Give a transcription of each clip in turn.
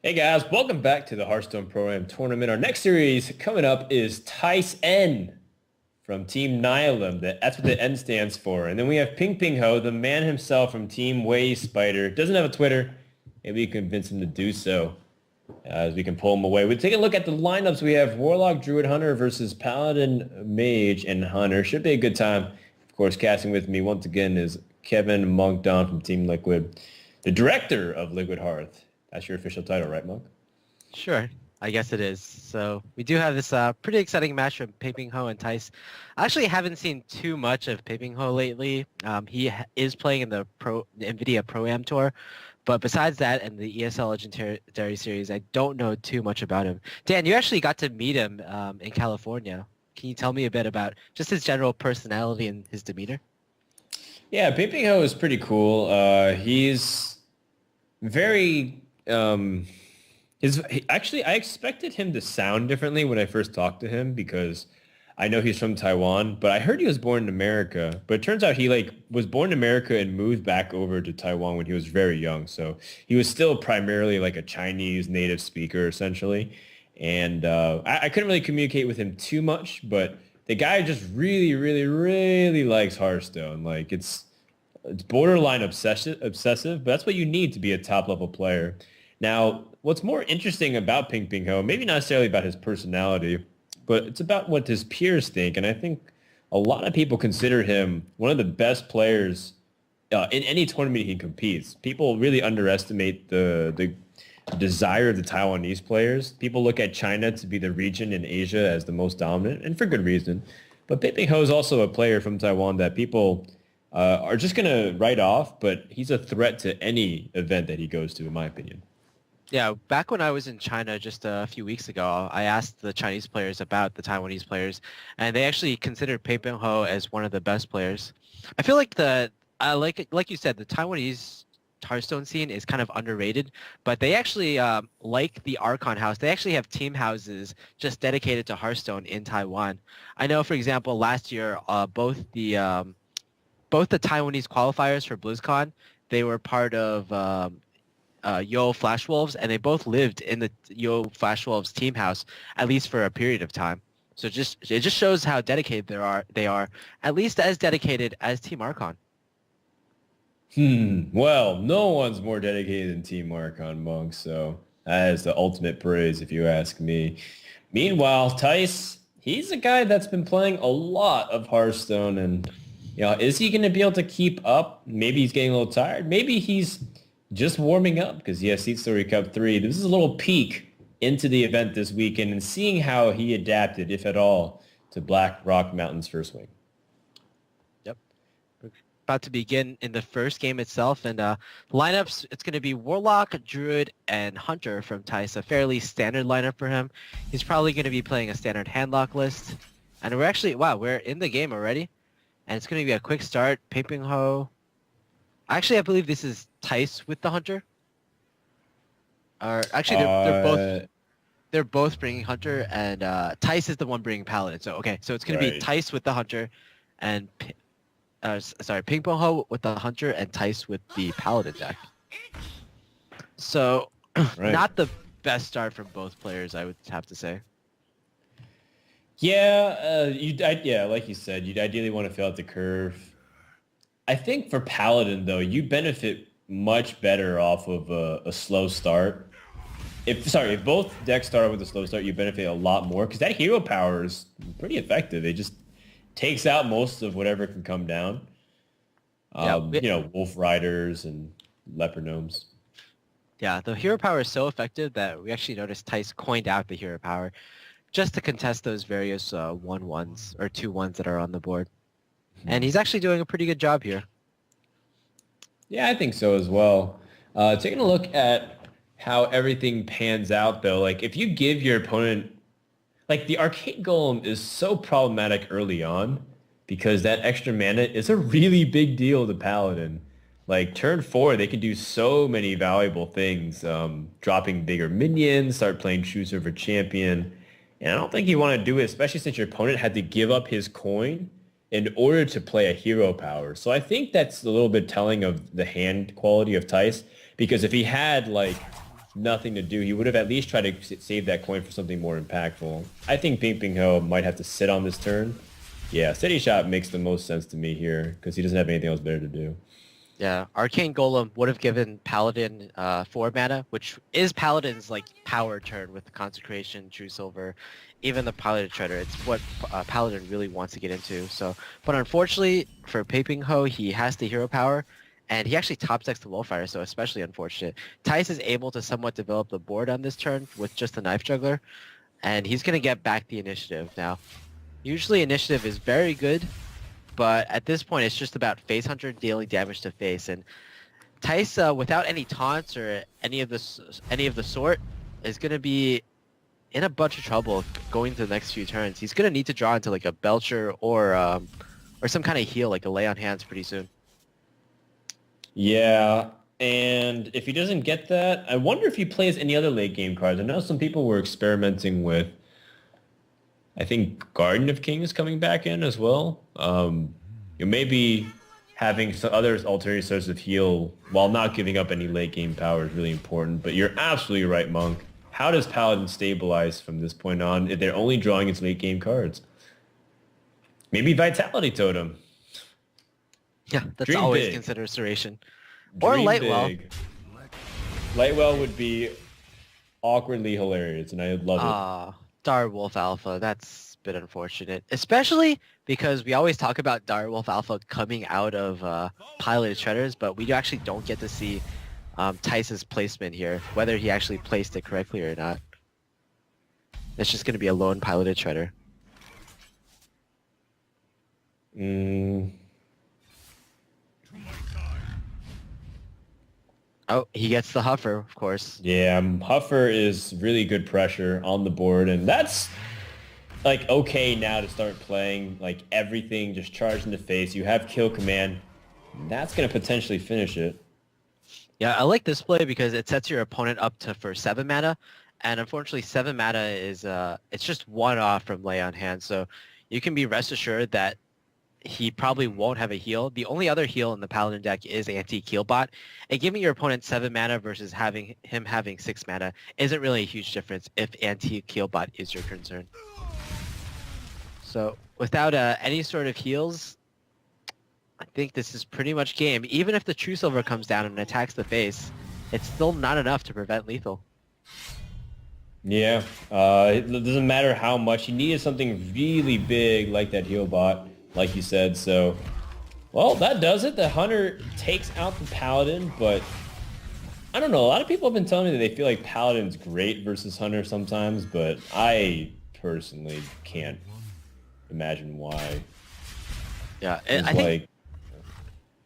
Hey guys, welcome back to the Hearthstone Pro-Am Tournament. Our next series coming up is ThijsNL from Team Nihilum. That's what the N stands for. And then we have Pinpingho, the man himself from Team Wayi Spider. Doesn't have a Twitter. Maybe you can convince him to do so as we can pull him away. We'll take a look at the lineups. We have Warlock, Druid, Hunter versus Paladin, Mage, and Hunter. Should be a good time. Of course, casting with me once again is Kevin Monkdown from Team Liquid, the director of Liquid Hearth. That's your official title, right, Monk? Sure, I guess it is. So we do have this pretty exciting match from Pinpingho and Tice. I actually haven't seen too much of Pinpingho lately. He is playing in the Nvidia Pro-Am Tour, but besides that and the ESL Legendary Series, I don't know too much about him. Dan, you actually got to meet him in California. Can you tell me a bit about just his general personality and his demeanor? Yeah, Pinpingho is pretty cool. He's very... actually, I expected him to sound differently when I first talked to him because I know he's from Taiwan, but I heard he was born in America. But it turns out he was born in America and moved back over to Taiwan when he was very young. So he was still primarily like a Chinese native speaker, essentially. And I couldn't really communicate with him too much, but the guy just really, really, really likes Hearthstone. Like it's borderline obsessive, but that's what you need to be a top level player. Now, what's more interesting about Pinpingho, maybe not necessarily about his personality, but it's about what his peers think. And I think a lot of people consider him one of the best players in any tournament he competes. People really underestimate the desire of the Taiwanese players. People look at China to be the region in Asia as the most dominant, and for good reason. But Pinpingho is also a player from Taiwan that people are just going to write off, but he's a threat to any event that he goes to, in my opinion. Yeah, back when I was in China just a few weeks ago, I asked the Chinese players about the Taiwanese players, and they actually considered Pinpingho as one of the best players. I feel like like you said, the Taiwanese Hearthstone scene is kind of underrated, but they actually like the Archon house. They actually have team houses just dedicated to Hearthstone in Taiwan. I know, for example, last year both the Taiwanese qualifiers for BlizzCon, they were part of Yo Flash Wolves, and they both lived in the Yo Flash Wolves team house at least for a period of time. So it just shows how dedicated they are, at least as dedicated as Team Archon. Well, no one's more dedicated than Team Archon, Monk, so that is the ultimate praise if you ask me. Meanwhile, Tice, he's a guy that's been playing a lot of Hearthstone, and is he going to be able to keep up? Maybe he's getting a little tired. Maybe he's just warming up because he has Seed Story Cup 3. This is a little peek into the event this weekend and seeing how he adapted, if at all, to Black Rock Mountain's first wing. Yep. We're about to begin in the first game itself, and lineups, it's going to be Warlock, Druid, and Hunter from Tice, a fairly standard lineup for him. He's probably going to be playing a standard handlock list. And we're in the game already. And it's going to be a quick start. Pinpingho. Actually, I believe this is Tice with the Hunter. Or actually, they're both bringing Hunter, and Tice is the one bringing Paladin. So it's going to be Tice with the Hunter, and Pinpingho with the Hunter, and Tice with the Paladin deck. So not the best start from both players, I would have to say. Yeah, like you said, you'd ideally want to fill out the curve. I think for Paladin, though, you benefit much better off of a slow start. If both decks start with a slow start, you benefit a lot more because that hero power is pretty effective. It just takes out most of whatever can come down. Wolf Riders and Leopard Gnomes. Yeah, the hero power is so effective that we actually noticed Tice coined out the hero power just to contest those various 1/1s or 2/1s that are on the board. And he's actually doing a pretty good job here. Yeah, I think so as well. Taking a look at how everything pans out, though, like if you give your opponent, like the Arcade Golem is so problematic early on because that extra mana is a really big deal to Paladin. Like turn 4, they can do so many valuable things, dropping bigger minions, start playing Choose Over Champion. And I don't think you want to do it, especially since your opponent had to give up his coin in order to play a hero power. So I think that's a little bit telling of the hand quality of Tice, because if he had like nothing to do, he would have at least tried to save that coin for something more impactful. I think Pinpingho might have to sit on this turn. Yeah, Steady Shot makes the most sense to me here because he doesn't have anything else better to do. Yeah, Arcane Golem would have given Paladin 4 mana, which is Paladin's like power turn with Consecration, True Silver, even the Piloted Treader. It's what Paladin really wants to get into. So, but unfortunately for Pinpingho, he has the hero power, and he actually top decks the Wolfire, so especially unfortunate. Tice is able to somewhat develop the board on this turn with just the Knife Juggler, and he's going to get back the initiative now. Usually initiative is very good, but at this point, it's just about Face Hunter dealing damage to face, and Tice, without any taunts or any of the sort, is going to be in a bunch of trouble going to the next few turns. He's going to need to draw into like a Belcher or some kind of heal, like a Lay on Hands, pretty soon. Yeah, and if he doesn't get that, I wonder if he plays any other late game cards. I know some people were experimenting with, I think Garden of Kings coming back in as well. Maybe having some other alternative sources of heal while not giving up any late game power is really important. But you're absolutely right, Monk. How does Paladin stabilize from this point on if they're only drawing its late game cards? Maybe Vitality Totem. Yeah, that's Dream always big. consideration. Or Dream Lightwell. big. Lightwell would be awkwardly hilarious, and I would love it. Direwolf Alpha, that's a bit unfortunate. Especially because we always talk about Direwolf Alpha coming out of Piloted Treaders, but we actually don't get to see Tice's placement here, whether he actually placed it correctly or not. It's just going to be a lone Piloted Treader. Oh, he gets the Huffer, of course. Yeah, Huffer is really good pressure on the board, and that's like okay now to start playing like everything just charged in the face. You have kill command. That's going to potentially finish it. Yeah, I like this play because it sets your opponent up for 7 mana, and unfortunately 7 mana is it's just one off from Lay on Hands, so you can be rest assured that he probably won't have a heal. The only other heal in the Paladin deck is Anti-Keelbot, and giving your opponent 7 mana versus having 6 mana isn't really a huge difference if Anti-Keelbot is your concern. So without any sort of heals, I think this is pretty much game. Even if the True Silver comes down and attacks the face, it's still not enough to prevent lethal. Yeah, it doesn't matter how much. He needed something really big like that heal bot, like you said. So, well, that does it. The Hunter takes out the Paladin, but I don't know. A lot of people have been telling me that they feel like Paladin's great versus Hunter sometimes, but I personally can't imagine why. Yeah,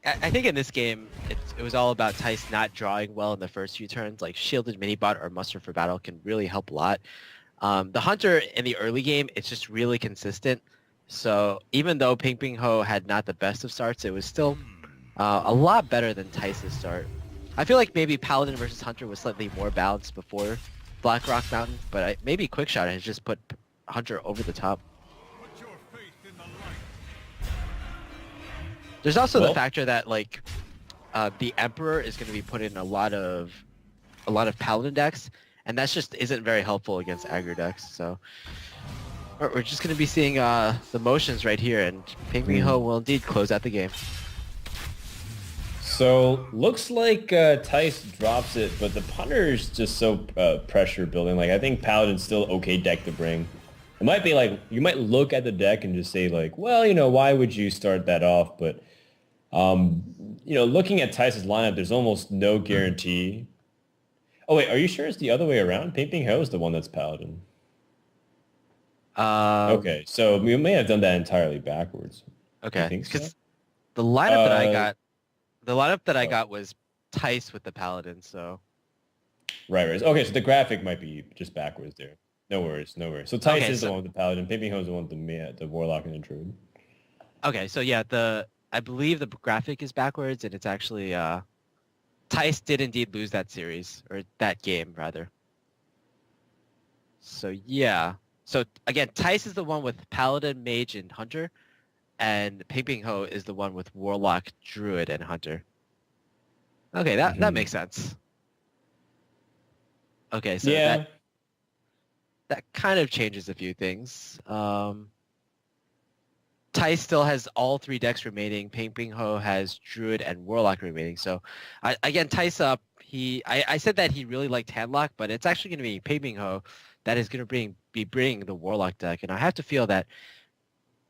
I think in this game, it was all about Tice not drawing well in the first few turns. Like Shielded Minibot or Muster for Battle can really help a lot. The Hunter in the early game, it's just really consistent. So even though Pinpingho had not the best of starts, it was still a lot better than Tice's start. I feel like maybe Paladin versus Hunter was slightly more balanced before Black Rock Mountain, but maybe Quickshot has just put Hunter over the top. There's also the factor that like the Emperor is going to be put in a lot of Paladin decks, and that just isn't very helpful against aggro decks. So we're just going to be seeing the motions right here, and Pinpingho will indeed close out the game. So looks like Tice drops it, but the punter is just so pressure building. Like I think Paladin's still okay deck to bring. It might be like you might look at the deck and just say like, well, you know, why would you start that off? But you know, looking at Tice's lineup, there's almost no guarantee. Oh wait, are you sure it's the other way around? Pinpingho is the one that's Paladin. Okay, so we may have done that entirely backwards. Okay, I think so. the lineup that I got was Tice with the Paladin. So right. Okay, so the graphic might be just backwards there. No worries. So Tice is the one with the Paladin. Pinpingho is the one with the Warlock and Intrude. Okay, so yeah, I believe the graphic is backwards, and it's actually Tice did indeed lose that series, or that game rather. So yeah, so again, Tice is the one with Paladin, Mage, and Hunter, and Pinpingho is the one with Warlock, Druid, and Hunter. Okay, that makes sense. Okay, so Yeah. that kind of changes a few things. Tice still has all three decks remaining. Pinpingho has Druid and Warlock remaining. So, again, Tice up. I said that he really liked Handlock, but it's actually going to be Pinpingho that is going to be bringing the Warlock deck. And I have to feel that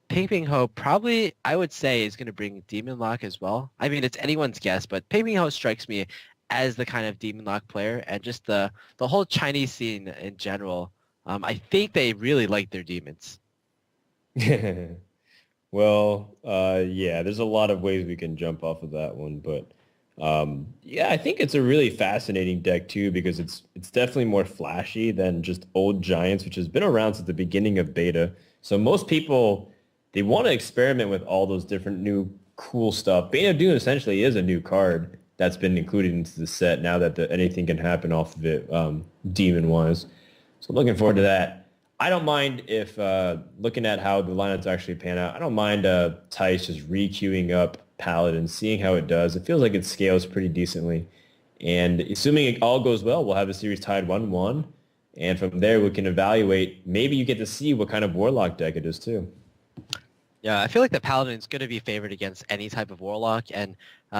Pinpingho probably, I would say, is going to bring Demon Lock as well. I mean, it's anyone's guess, but Pinpingho strikes me as the kind of Demon Lock player, and just the whole Chinese scene in general. I think they really like their demons. Well, yeah, there's a lot of ways we can jump off of that one, but yeah, I think it's a really fascinating deck too because it's definitely more flashy than just old Giants, which has been around since the beginning of beta. So most people they want to experiment with all those different new cool stuff. Bane of Doom essentially is a new card that's been included into the set now that anything can happen off of it, demon-wise. So looking forward to that. I don't mind if, looking at how the lineups actually pan out, I don't mind Tice just re-queuing up Paladin, seeing how it does. It feels like it scales pretty decently. And assuming it all goes well, we'll have the series tied 1-1. And from there, we can evaluate. Maybe you get to see what kind of Warlock deck it is, too. Yeah, I feel like the Paladin is going to be favored against any type of Warlock, and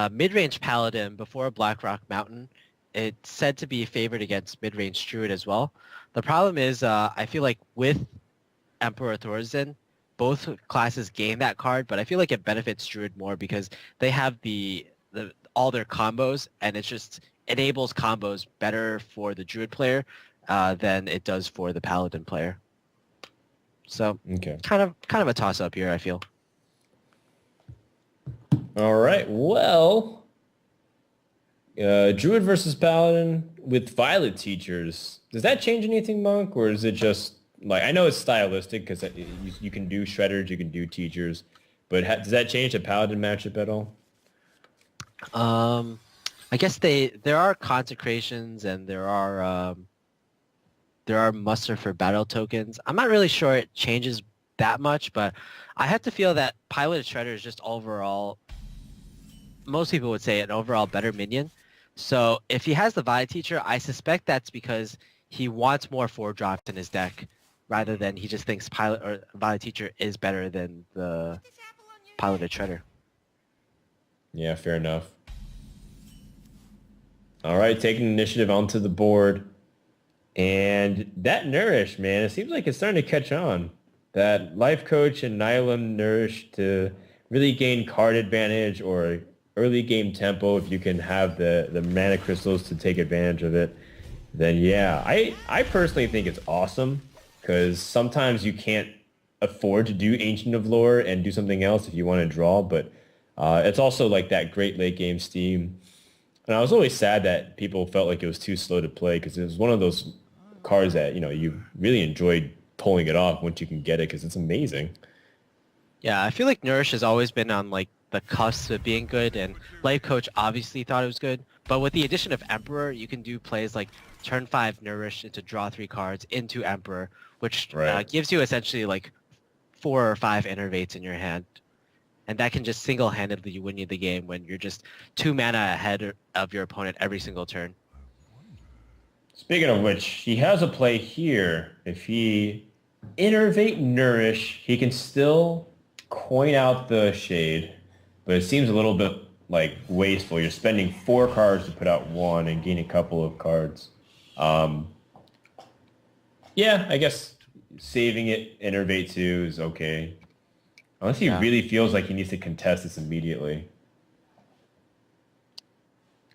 mid-range Paladin before Blackrock Mountain, it's said to be favored against mid-range Druid as well. The problem is, I feel like with Emperor Thorzen, both classes gain that card, but I feel like it benefits Druid more because they have all their combos, and it just enables combos better for the Druid player than it does for the Paladin player. So Okay. kind of a toss-up here, I feel. All right. Well, Druid versus Paladin with Violet Teachers. Does that change anything, Monk? Or is it just, like, I know it's stylistic because you can do Shredders, you can do Teachers. But does that change the Paladin matchup at all? I guess there are consecrations and there are muster for battle tokens. I'm not really sure it changes that much, but I have to feel that Piloted Shredder is just overall, most people would say an overall better minion. So if he has the Violet Teacher, I suspect that's because he wants more 4-drops in his deck rather than he just thinks Violet Teacher is better than the Piloted Shredder. Yeah, fair enough. All right, taking initiative onto the board. And that Nourish, man, it seems like it's starting to catch on. That Life Coach and Nihilum Nourish to really gain card advantage or early game tempo if you can have the mana crystals to take advantage of it. Then yeah, I personally think it's awesome because sometimes you can't afford to do Ancient of Lore and do something else if you want to draw, but it's also like that great late game steam. And I was always sad that people felt like it was too slow to play because it was one of those cards that, you really enjoyed pulling it off once you can get it because it's amazing. Yeah, I feel like Nourish has always been on like the cusp of being good, and Life Coach obviously thought it was good. But with the addition of Emperor, you can do plays like turn 5 Nourish into draw 3 cards into Emperor, which gives you essentially like 4 or 5 innervates in your hand. And that can just single-handedly win you the game when you're just 2 mana ahead of your opponent every single turn. Speaking of which, he has a play here. If he innervate Nourish, he can still coin out the Shade, but it seems a little bit like wasteful. You're spending 4 cards to put out 1 and gain a couple of cards. Yeah, I guess saving it, innervate 2 is okay. Unless he really feels like he needs to contest this immediately.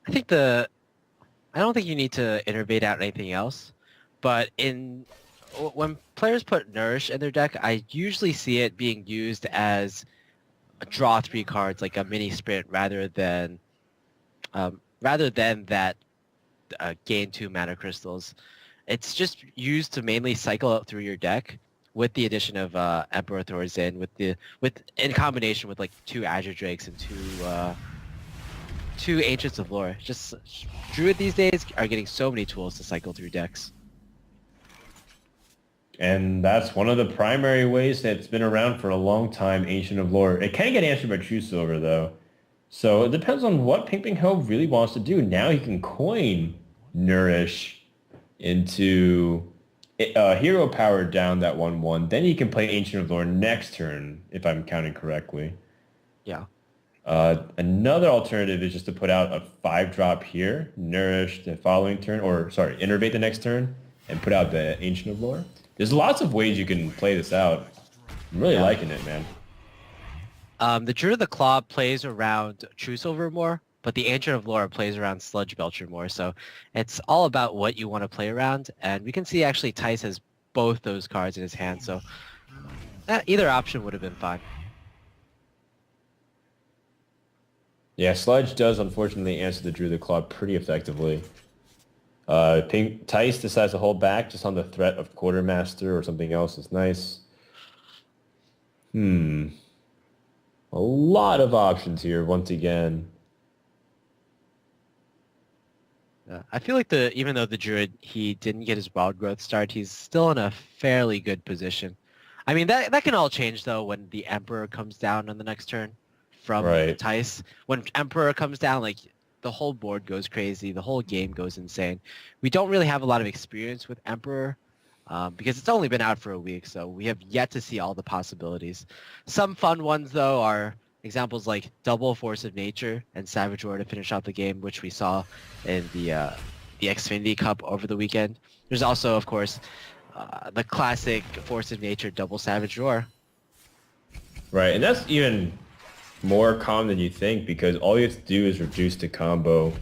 I don't think you need to innervate out anything else, but when players put Nourish in their deck, I usually see it being used as a draw 3 cards, like a mini sprint, rather than that gain 2 mana crystals. It's just used to mainly cycle out through your deck with the addition of Emperor Thorzen, in combination with like 2 Azure Drakes and 2 Ancients of Lore. Just Druid these days are getting so many tools to cycle through decks. And that's one of the primary ways that's been around for a long time, Ancient of Lore. It can get answered by True Silver, though. So it depends on what Pinpingho really wants to do. Now he can coin Nourish into hero power down that 1/1. Then he can play Ancient of Lore next turn, if I'm counting correctly. Yeah. Another alternative is just to put out a 5-drop here, nourish the following turn, or sorry, innervate the next turn, and put out the Ancient of Lore. There's lots of ways you can play this out. I'm really liking it, man. The Druid of the Claw plays around True Silver more, but the Ancient of Lore plays around Sludge Belcher more. So it's all about what you want to play around. And we can see actually Tice has both those cards in his hand. So either option would have been fine. Yeah, Sludge does unfortunately answer the Druid of the Claw pretty effectively. Tice decides to hold back just on the threat of Quartermaster or something else is nice. A lot of options here once again. I feel like even though the Druid, he didn't get his Wild Growth start, he's still in a fairly good position. I mean, that can all change, though, when the Emperor comes down on the next turn from Tice. When Emperor comes down, like, the whole board goes crazy. The whole game goes insane. We don't really have a lot of experience with Emperor because it's only been out for a week, so we have yet to see all the possibilities. Some fun ones, though, are examples like double Force of Nature and Savage Roar to finish out the game, which we saw in the Xfinity Cup over the weekend. There's also, of course, the classic Force of Nature double Savage Roar. Right, and that's even more common than you think because all you have to do is reduce the combo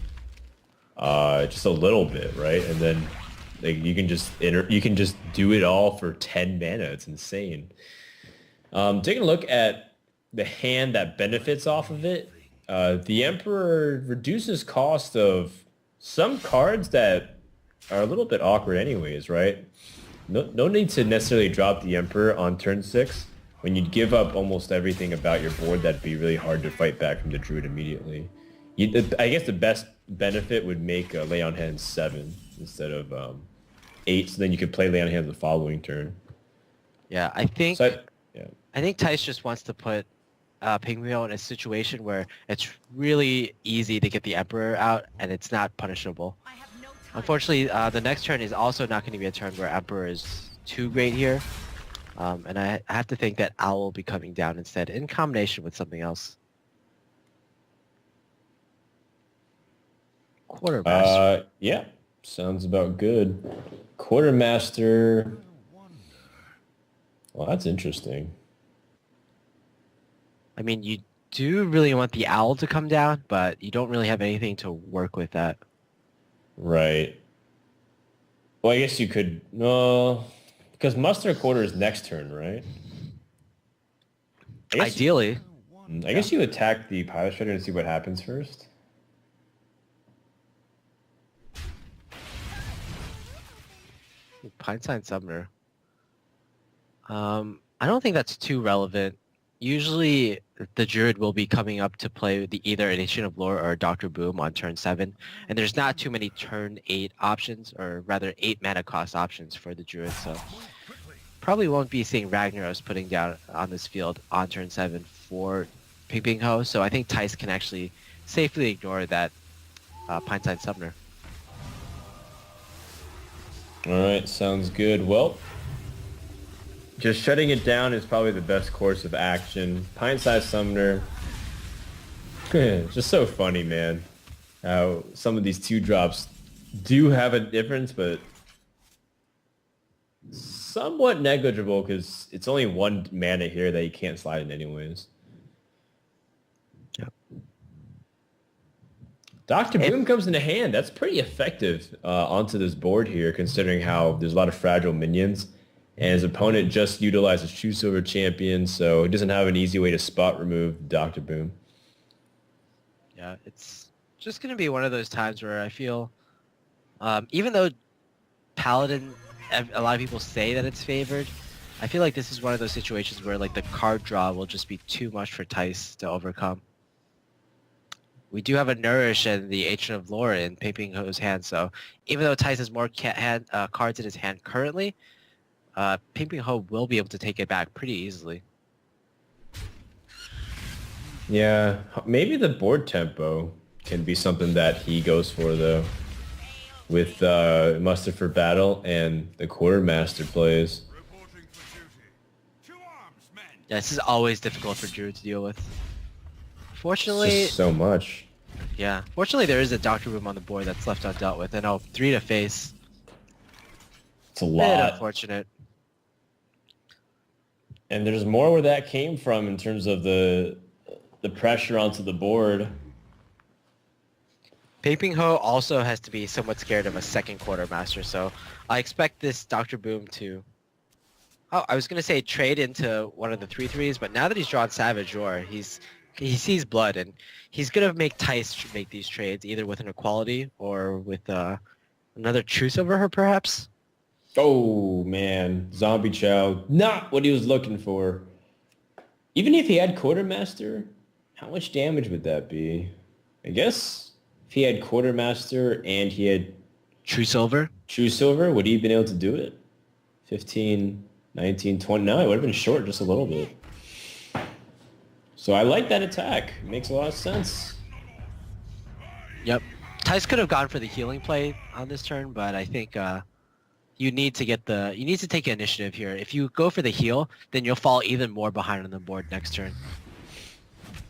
just a little bit, right? And then like you can just do it all for 10 mana. It's insane. Taking a look at the hand that benefits off of it, the Emperor reduces cost of some cards that are a little bit awkward anyways, right? No need to necessarily drop the Emperor on turn 6. When you give up almost everything about your board, that'd be really hard to fight back from the Druid immediately. I guess the best benefit would make Lay on Hands 7 instead of 8, so then you could play Lay on Hands the following turn. Yeah, I think Tice just wants to put Pinpingho in a situation where it's really easy to get the Emperor out and it's not punishable. Unfortunately, the next turn is also not going to be a turn where Emperor is too great here. And I have to think that Owl will be coming down instead in combination with something else. Quartermaster. Yeah, sounds about good. Quartermaster. Well, that's interesting. I mean, you do really want the Owl to come down, but you don't really have anything to work with that. Right. Well, I guess you could... No... Because Muster Quarter is next turn, right? Ideally. I guess you attack the Pilot Shredder and see what happens first. Pinesign Summoner. I don't think that's too relevant. Usually the Druid will be coming up to play either an Ancient of Lore or Dr. Boom on turn 7. And there's not too many turn 8 options, or rather 8 mana cost options for the Druid. So probably won't be seeing Ragnaros putting down on this field on turn 7 for Pinpingho. So I think Tice can actually safely ignore that Pinesign Summoner. All right, sounds good. Well, just shutting it down is probably the best course of action. Pint-sized Summoner. Just so funny, man. How some of these 2-drops do have a difference, but somewhat negligible because it's only 1 mana here that you can't slide in anyways. Yep. Dr. Boom comes into hand. That's pretty effective onto this board here, considering how there's a lot of fragile minions. And his opponent just utilizes True Silver Champion, so he doesn't have an easy way to spot remove Dr. Boom. Yeah, it's just going to be one of those times where I feel, even though Paladin, a lot of people say that it's favored, I feel like this is one of those situations where like the card draw will just be too much for Tice to overcome. We do have a Nourish and the Ancient of Lore in Pinpingho's hand, so even though Tice has more cards in his hand currently, Pinpingho will be able to take it back pretty easily. Yeah, maybe the board tempo can be something that he goes for, though. with Muster for Battle and the Quartermaster plays. Yeah, this is always difficult for Drew to deal with. It's Fortunately, just so much. yeah. Fortunately, there is a Doctor Boom on the board that's left undealt with, and 3 to face. It's a Bit lot. unfortunate. And there's more where that came from in terms of the pressure onto the board. Pinpingho also has to be somewhat scared of a second quartermaster, so I expect this Dr. Boom to... Oh, I was going to say trade into one of the 3/3s, but now that he's drawn Savage Roar, he sees blood, and he's going to make Tice make these trades, either with an equality or with another truce over her, perhaps? Oh, man. Zombie Chow. Not what he was looking for. Even if he had Quartermaster, how much damage would that be? I guess if he had Quartermaster and he had True Silver? True Silver, would he have been able to do it? 15, 19, 20. No, it would have been short just a little bit. So I like that attack. It makes a lot of sense. Yep. Tice could have gone for the healing play on this turn, but I think you need to take initiative here. If you go for the heal, then you'll fall even more behind on the board next turn.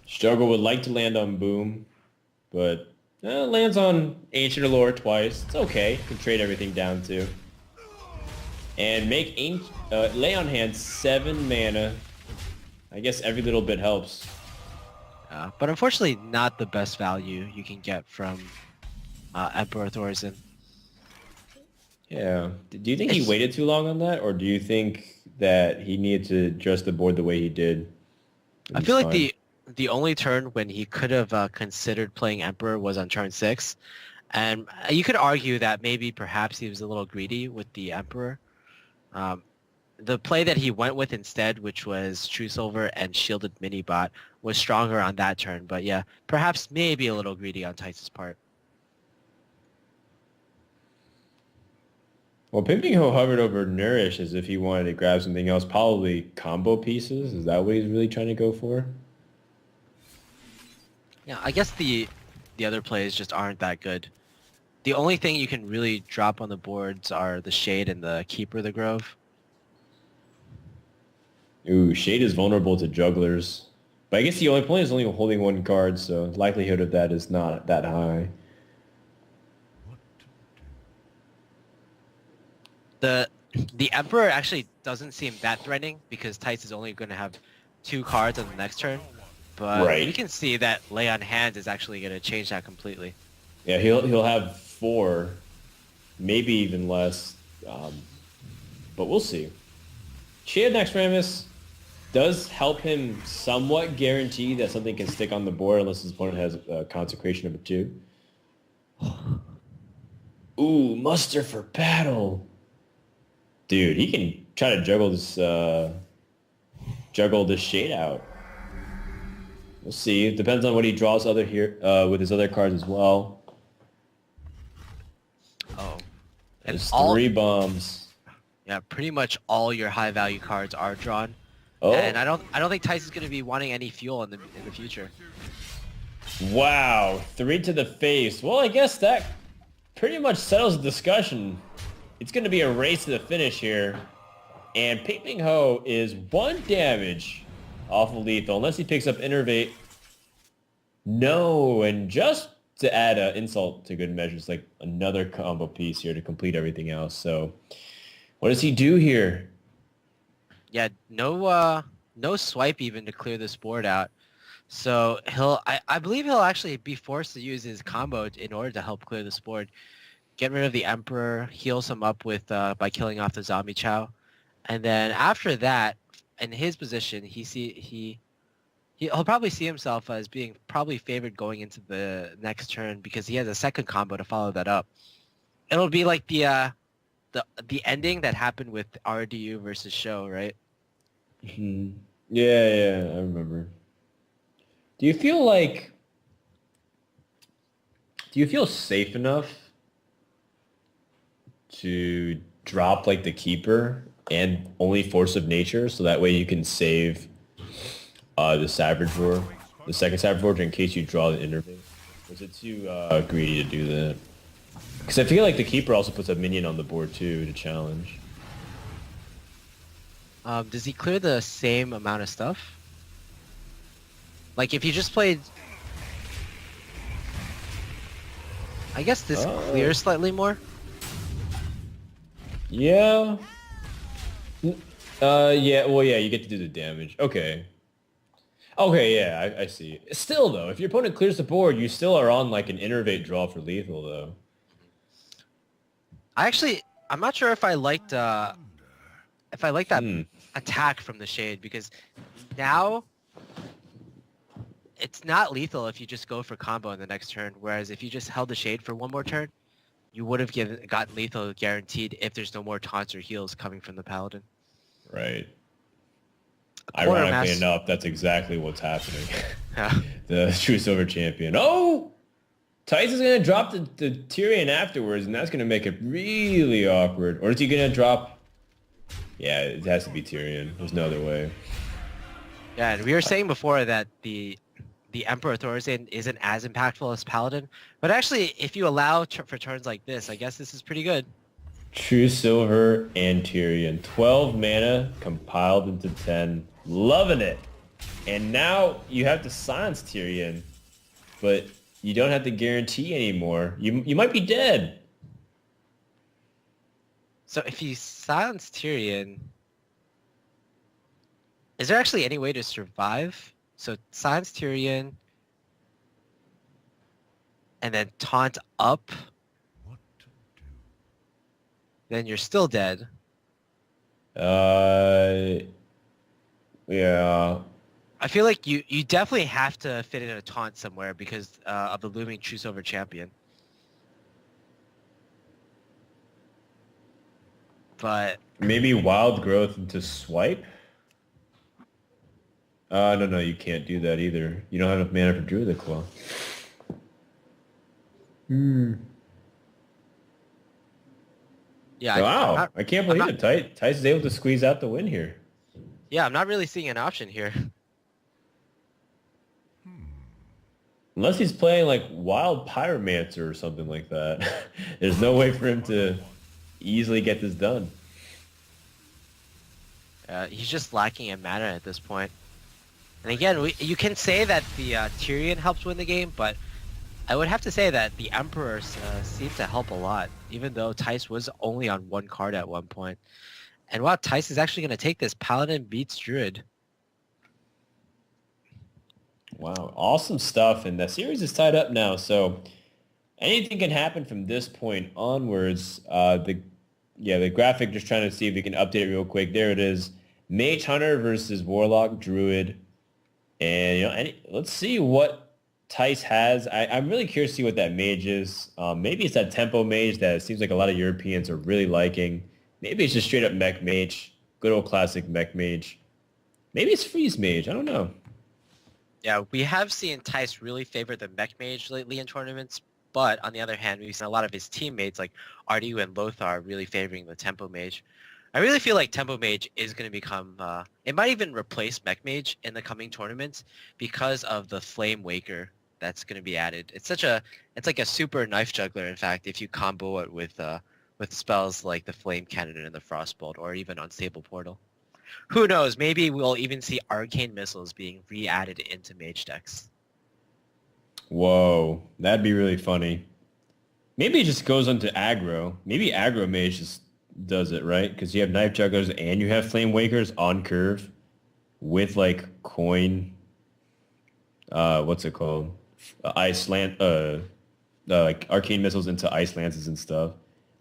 Struggle would like to land on Boom, but lands on Ancient Allure twice. It's okay. Can trade everything down too. And make lay on hand 7 mana. I guess every little bit helps. But unfortunately, not the best value you can get from Emperor Thorzen. Yeah. Do you think he waited too long on that, or do you think that he needed to adjust the board the way he did? I feel like the only turn when he could have considered playing Emperor was on turn 6. And you could argue that maybe perhaps he was a little greedy with the Emperor. The play that he went with instead, which was True Silver and Shielded Minibot, was stronger on that turn. But yeah, perhaps maybe a little greedy on Tice's part. Well, Pinpingho hovered over Nourish as if he wanted to grab something else, probably combo pieces. Is that what he's really trying to go for? Yeah, I guess the other plays just aren't that good. The only thing you can really drop on the boards are the Shade and the Keeper of the Grove. Ooh, Shade is vulnerable to jugglers. But I guess the only point is only holding 1 card, so likelihood of that is not that high. The Emperor actually doesn't seem that threatening because Tice is only going to have 2 cards on the next turn. But you can see that Lay on Hands is actually going to change that completely. Yeah, he'll have 4, maybe even less. But we'll see. Chia Naxxramas does help him somewhat guarantee that something can stick on the board unless his opponent has Consecration number 2. Ooh, Muster for Battle. Dude, he can try to juggle this Shade out. We'll see. It depends on what he draws with his other cards as well. Oh. And there's 3 bombs. Yeah, pretty much all your high value cards are drawn. Oh. And I don't think Tice is going to be wanting any fuel in the future. Wow, 3 to the face. Well, I guess that pretty much settles the discussion. It's going to be a race to the finish here. And Pinpingho is 1 damage off of lethal, unless he picks up Innervate. No, and just to add an insult to good measures, like another combo piece here to complete everything else. So what does he do here? Yeah, no swipe even to clear this board out. So I believe he'll actually be forced to use his combo in order to help clear this board. Get rid of the Emperor, heals him up with by killing off the Zombie Chow. And then after that, in his position, he'll probably see himself as being probably favored going into the next turn because he has a second combo to follow that up. It'll be like the ending that happened with RDU versus Show, right? Mm-hmm. Yeah, I remember. Do you feel safe enough to drop like the Keeper and only Force of Nature so that way you can save the Savage Roar, the second Savage Roar in case you draw the Innervate? Was it too greedy to do that? Because I feel like the keeper also puts a minion on the board too to challenge. Does he clear the same amount of stuff? Like if you just played, I guess this clears slightly more. Yeah. Yeah. Well, yeah. You get to do the damage. Okay. Okay. Yeah. I see. Still though, if your opponent clears the board, you still are on like an innervate draw for lethal though. I'm not sure if I liked that Hmm. attack from the Shade, because now it's not lethal if you just go for combo in the next turn, whereas if you just held the Shade for one more turn, you would have gotten lethal guaranteed if there's no more taunts or heals coming from the Paladin. Right. Ironically Quartermaster. enough, that's exactly what's happening. Yeah. The True Silver Champion. Oh! Tyson's going to drop the Tyrion afterwards, and that's going to make it really awkward. Or is he going to drop... Yeah, it has to be Tyrion. There's no other way. Yeah, and we were saying before that the Emperor Thorazine isn't as impactful as Paladin, but actually, if you allow for turns like this, I guess this is pretty good. True Silver and Tyrion. 12 mana compiled into 10. Loving it. And now you have to silence Tyrion, but you don't have to guarantee anymore. You might be dead. So if you silence Tyrion, is there actually any way to survive? So silence Tyrion, and then taunt up, then you're still dead. Yeah. I feel like you definitely have to fit in a taunt somewhere because of the looming True Silver Champion. But Maybe Wild Growth into Swipe? No, you can't do that either. You don't have enough mana for Druid Claw. yeah, Wow, I can't believe it. Tice is able to squeeze out the win here. I'm not really seeing an option here. Unless he's playing like Wild Pyromancer or something like that. There's no way for him to easily get this done. He's just lacking in mana at this point. And again, you can say that the Tyrion helps win the game, but I would have to say that the Emperor seems to help a lot, even though Tice was only on one card at one point. And wow, Tice is actually going to take this. Paladin beats Druid. Wow, awesome stuff. And the series is tied up now, so anything can happen from this point onwards. The graphic, just trying to see if we can update it real quick. There it is. Mage Hunter versus Warlock Druid. And, let's see what Tice has. I'm really curious to see what that mage is. Maybe it's that tempo mage that it seems like a lot of Europeans are really liking. Maybe it's just straight up mech mage. Good old classic mech mage. Maybe it's freeze mage. I don't know. Yeah, we have seen Tice really favor the mech mage lately in tournaments, but on the other hand, we've seen a lot of his teammates like Ardu and Lothar really favoring the tempo mage. I really feel like tempo mage is going to become, it might even replace mech mage in the coming tournaments because of the flame waker that's going to be added. It's like a super knife juggler, in fact, if you combo it with spells like the flame cannon and the frostbolt, or even unstable portal. Who knows? Maybe we'll even see arcane missiles being re-added into mage decks. Whoa, that'd be really funny. Maybe it just goes onto aggro. Maybe aggro mage just does it, right? Because you have knife jugglers and you have flame wakers on curve with like coin. What's it called? Like arcane missiles into ice lances and stuff.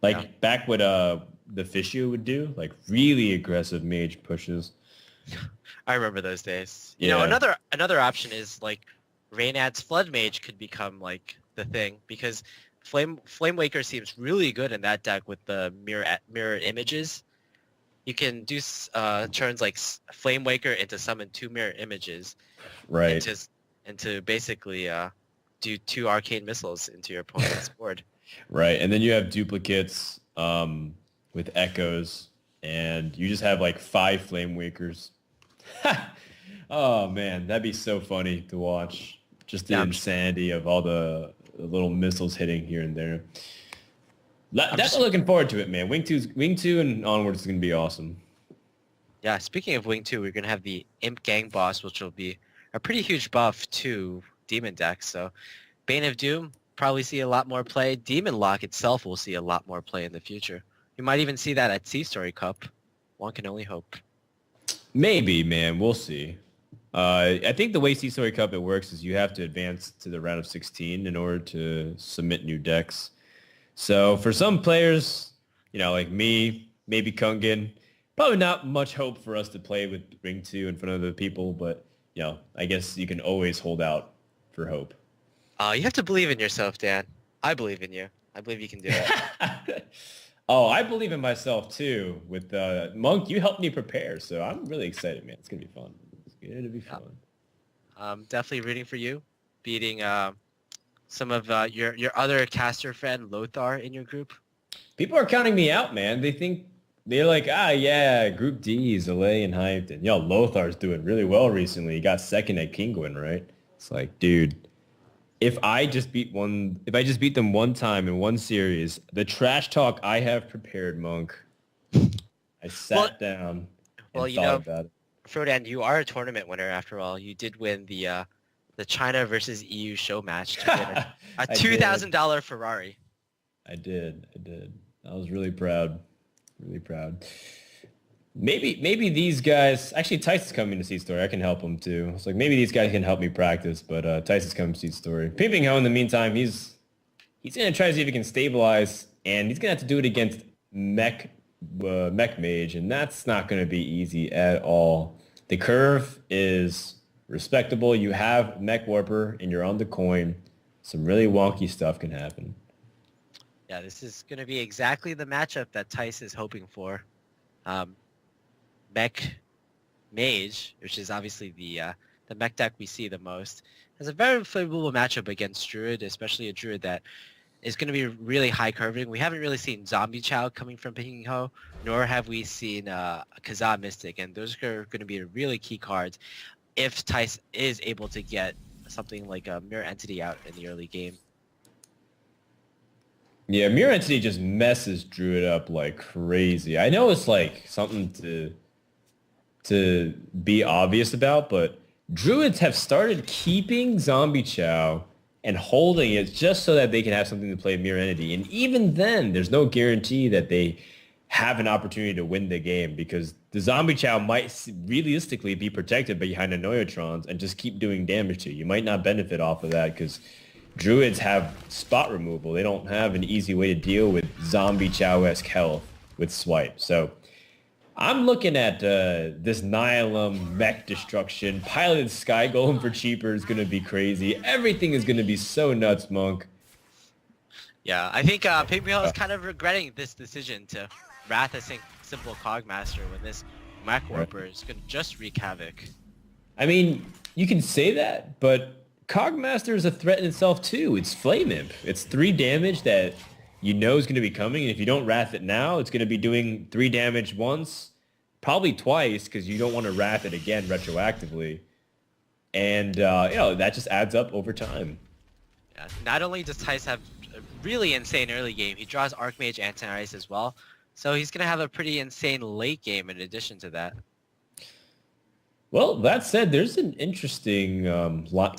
Like back what the Fishu would do, like really aggressive mage pushes. I remember those days. Yeah. Another option is like Reynad's Flood Mage could become like the thing, because Flame Waker seems really good in that deck with the mirror images. You can do turns like Flame Waker into summon 2 mirror images, Right. and to basically do 2 arcane missiles into your opponent's board. Right, and then you have duplicates with echoes, and you just have like 5 flame wakers. Oh man, that'd be so funny to watch. Just the insanity of all the little missiles hitting here and there. Definitely looking forward to it, man. Wing 2 and onwards is going to be awesome. Yeah, speaking of Wing 2, we're going to have the Imp Gang boss, which will be a pretty huge buff to Demon decks. So Bane of Doom, probably see a lot more play. Demon Lock itself will see a lot more play in the future. You might even see that at Sea Story Cup. One can only hope. Maybe, man. We'll see. I think the way Sea Story Cup it works is you have to advance to the round of 16 in order to submit new decks. So for some players, like me, maybe Kungan, probably not much hope for us to play with Ring 2 in front of the people, but, I guess you can always hold out for hope. You have to believe in yourself, Dan. I believe in you. I believe you can do it. Oh, I believe in myself too. With Monk, you helped me prepare, so I'm really excited, man. It's going to be fun. It's going to be fun. Definitely rooting for you, beating some of your other caster friend Lothar in your group. People are counting me out, man. They're like, yeah, Group D is LA and hyped, and Lothar's doing really well recently. He got second at Kinguin, right? It's like, dude, if I just beat them one time in one series, the trash talk I have prepared, Monk. I sat down and thought about it. Frodan, you are a tournament winner after all. You did win the China versus EU show match to win a $2,000 Ferrari. I did. I was really proud. Really proud. Maybe these guys... Actually, Tyson's coming to Sea Story. I can help him, too. It's like, maybe these guys can help me practice, but Tyson's coming to Sea Story. Pinpingho, in the meantime, he's going to try to see if he can stabilize, and he's going to have to do it against Mech Mage, and that's not going to be easy at all. The curve is respectable. You have Mech Warper, and you're on the coin. Some really wonky stuff can happen. Yeah, this is going to be exactly the matchup that Tice is hoping for. Mech Mage, which is obviously the mech deck we see the most, has a very favorable matchup against Druid, especially a Druid that is going to be really high curving. We haven't really seen Zombie Chow coming from Pinpingho, nor have we seen Kazaa Mystic, and those are going to be really key cards if Tice is able to get something like a Mirror Entity out in the early game. Yeah, Mirror Entity just messes Druid up like crazy. I know it's like something to be obvious about, but Druids have started keeping Zombie Chow and holding it just so that they can have something to play Mirror Entity. And even then, there's no guarantee that they have an opportunity to win the game because the Zombie Chow might realistically be protected behind the Neotrons and just keep doing damage to you. You might not benefit off of that because Druids have spot removal. They don't have an easy way to deal with Zombie Chow-esque health with swipe. So I'm looking at this Nihilum mech destruction. Piloted Sky Golem for cheaper is going to be crazy. Everything is going to be so nuts, Monk. Yeah, I think Pinpingho is kind of regretting this decision to Wrath a simple Cogmaster when this Mech Warper is going to just wreak havoc. I mean, you can say that, but Cogmaster is a threat in itself too. It's Flame Imp. It's 3 damage that you know is going to be coming, and if you don't Wrath it now, it's going to be doing 3 damage once, probably twice, because you don't want to Wrath it again retroactively. And, that just adds up over time. Yeah, not only does Tice have a really insane early game, he draws Archmage Anti-Ice as well, so he's going to have a pretty insane late game in addition to that. Well, that said, there's an interesting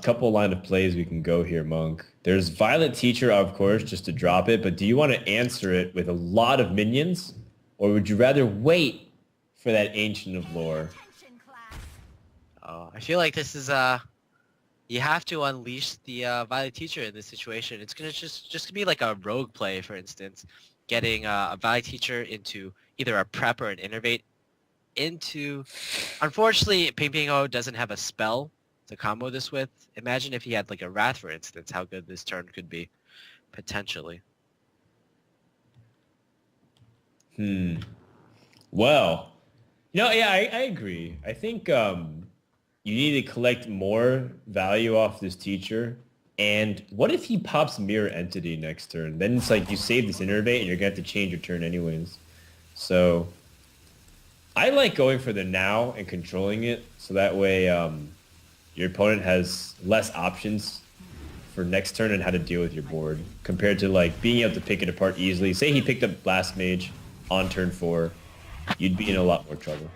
couple line of plays we can go here, Monk. There's Violent Teacher, of course, just to drop it, but do you want to answer it with a lot of minions? Or would you rather wait for that Ancient of Lore? Oh, I feel like this is, you have to unleash the Violent Teacher in this situation. It's going to just be like a rogue play, for instance. Getting a Violent Teacher into either a prep or an innervate into... Unfortunately, Pinpingho doesn't have a spell to combo this with. Imagine if he had like a Wrath, for instance, how good this turn could be, potentially. Well, I agree. I think you need to collect more value off this teacher. And what if he pops Mirror Entity next turn? Then it's like you save this innervate and you're going to have to change your turn anyways. So I like going for the now and controlling it, so that way your opponent has less options for next turn and how to deal with your board compared to like being able to pick it apart easily. Say he picked up Blast Mage on turn 4, you'd be in a lot more trouble.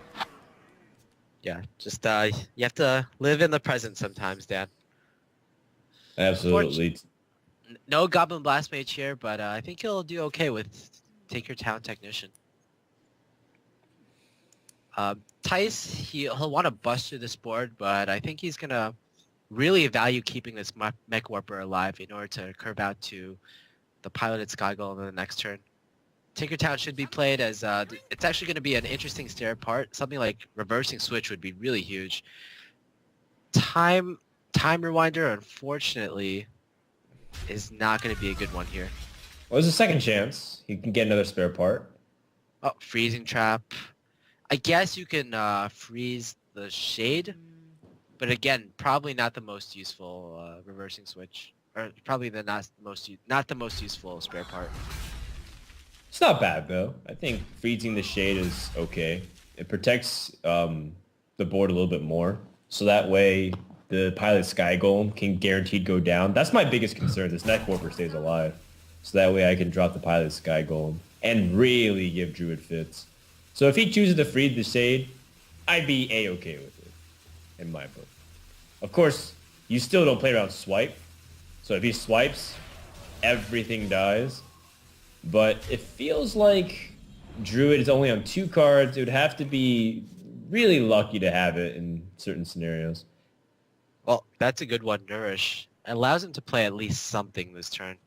Yeah, just you have to live in the present sometimes, Dan. Absolutely. No Goblin Blast Mage here, but I think he'll do okay with Take Your Town Technician. Tice, he'll want to bust through this board, but I think he's going to really value keeping this Mech Warper alive in order to curve out to the piloted Sky Golem in the next turn. Tinkertown should be played as it's actually going to be an interesting stare part. Something like reversing switch would be really huge. Time Rewinder, unfortunately, is not going to be a good one here. Well, there's a second chance. He can get another spare part. Oh, Freezing Trap. I guess you can freeze the Shade, but again, probably not the most useful reversing switch, or probably not the most useful spare part. It's not bad though. I think freezing the Shade is okay. It protects the board a little bit more, so that way the pilot Sky Golem can guaranteed go down. That's my biggest concern. This Neck Warper stays alive, so that way I can drop the pilot Sky Golem and really give Druid fits. So if he chooses to freeze the Shade, I'd be A-okay with it, in my book. Of course, you still don't play around swipe. So if he swipes, everything dies. But it feels like Druid is only on 2 cards. It would have to be really lucky to have it in certain scenarios. Well, that's a good one, Nourish. It allows him to play at least something this turn.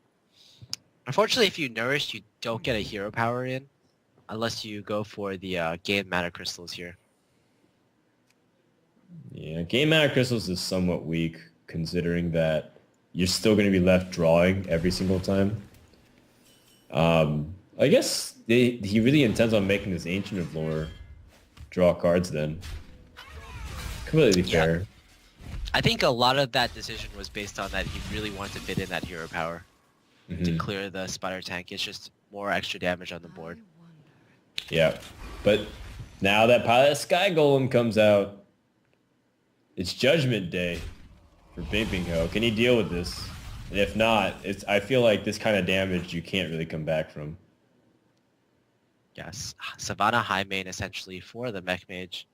Unfortunately, if you Nourish, you don't get a hero power in, unless you go for the Game Mana Crystals here. Yeah, Game Mana Crystals is somewhat weak, considering that you're still going to be left drawing every single time. I guess he really intends on making this Ancient of Lore draw cards then. Completely fair. Yeah. I think a lot of that decision was based on that he really wanted to fit in that hero power to clear the Spider Tank. It's just more extra damage on the board. Yeah, but now that Pilot Sky Golem comes out, it's Judgment Day for Pinpingho. Can he deal with this? And if not, I feel like this kind of damage you can't really come back from. Yes, Savannah High Main essentially for the Mech Mage.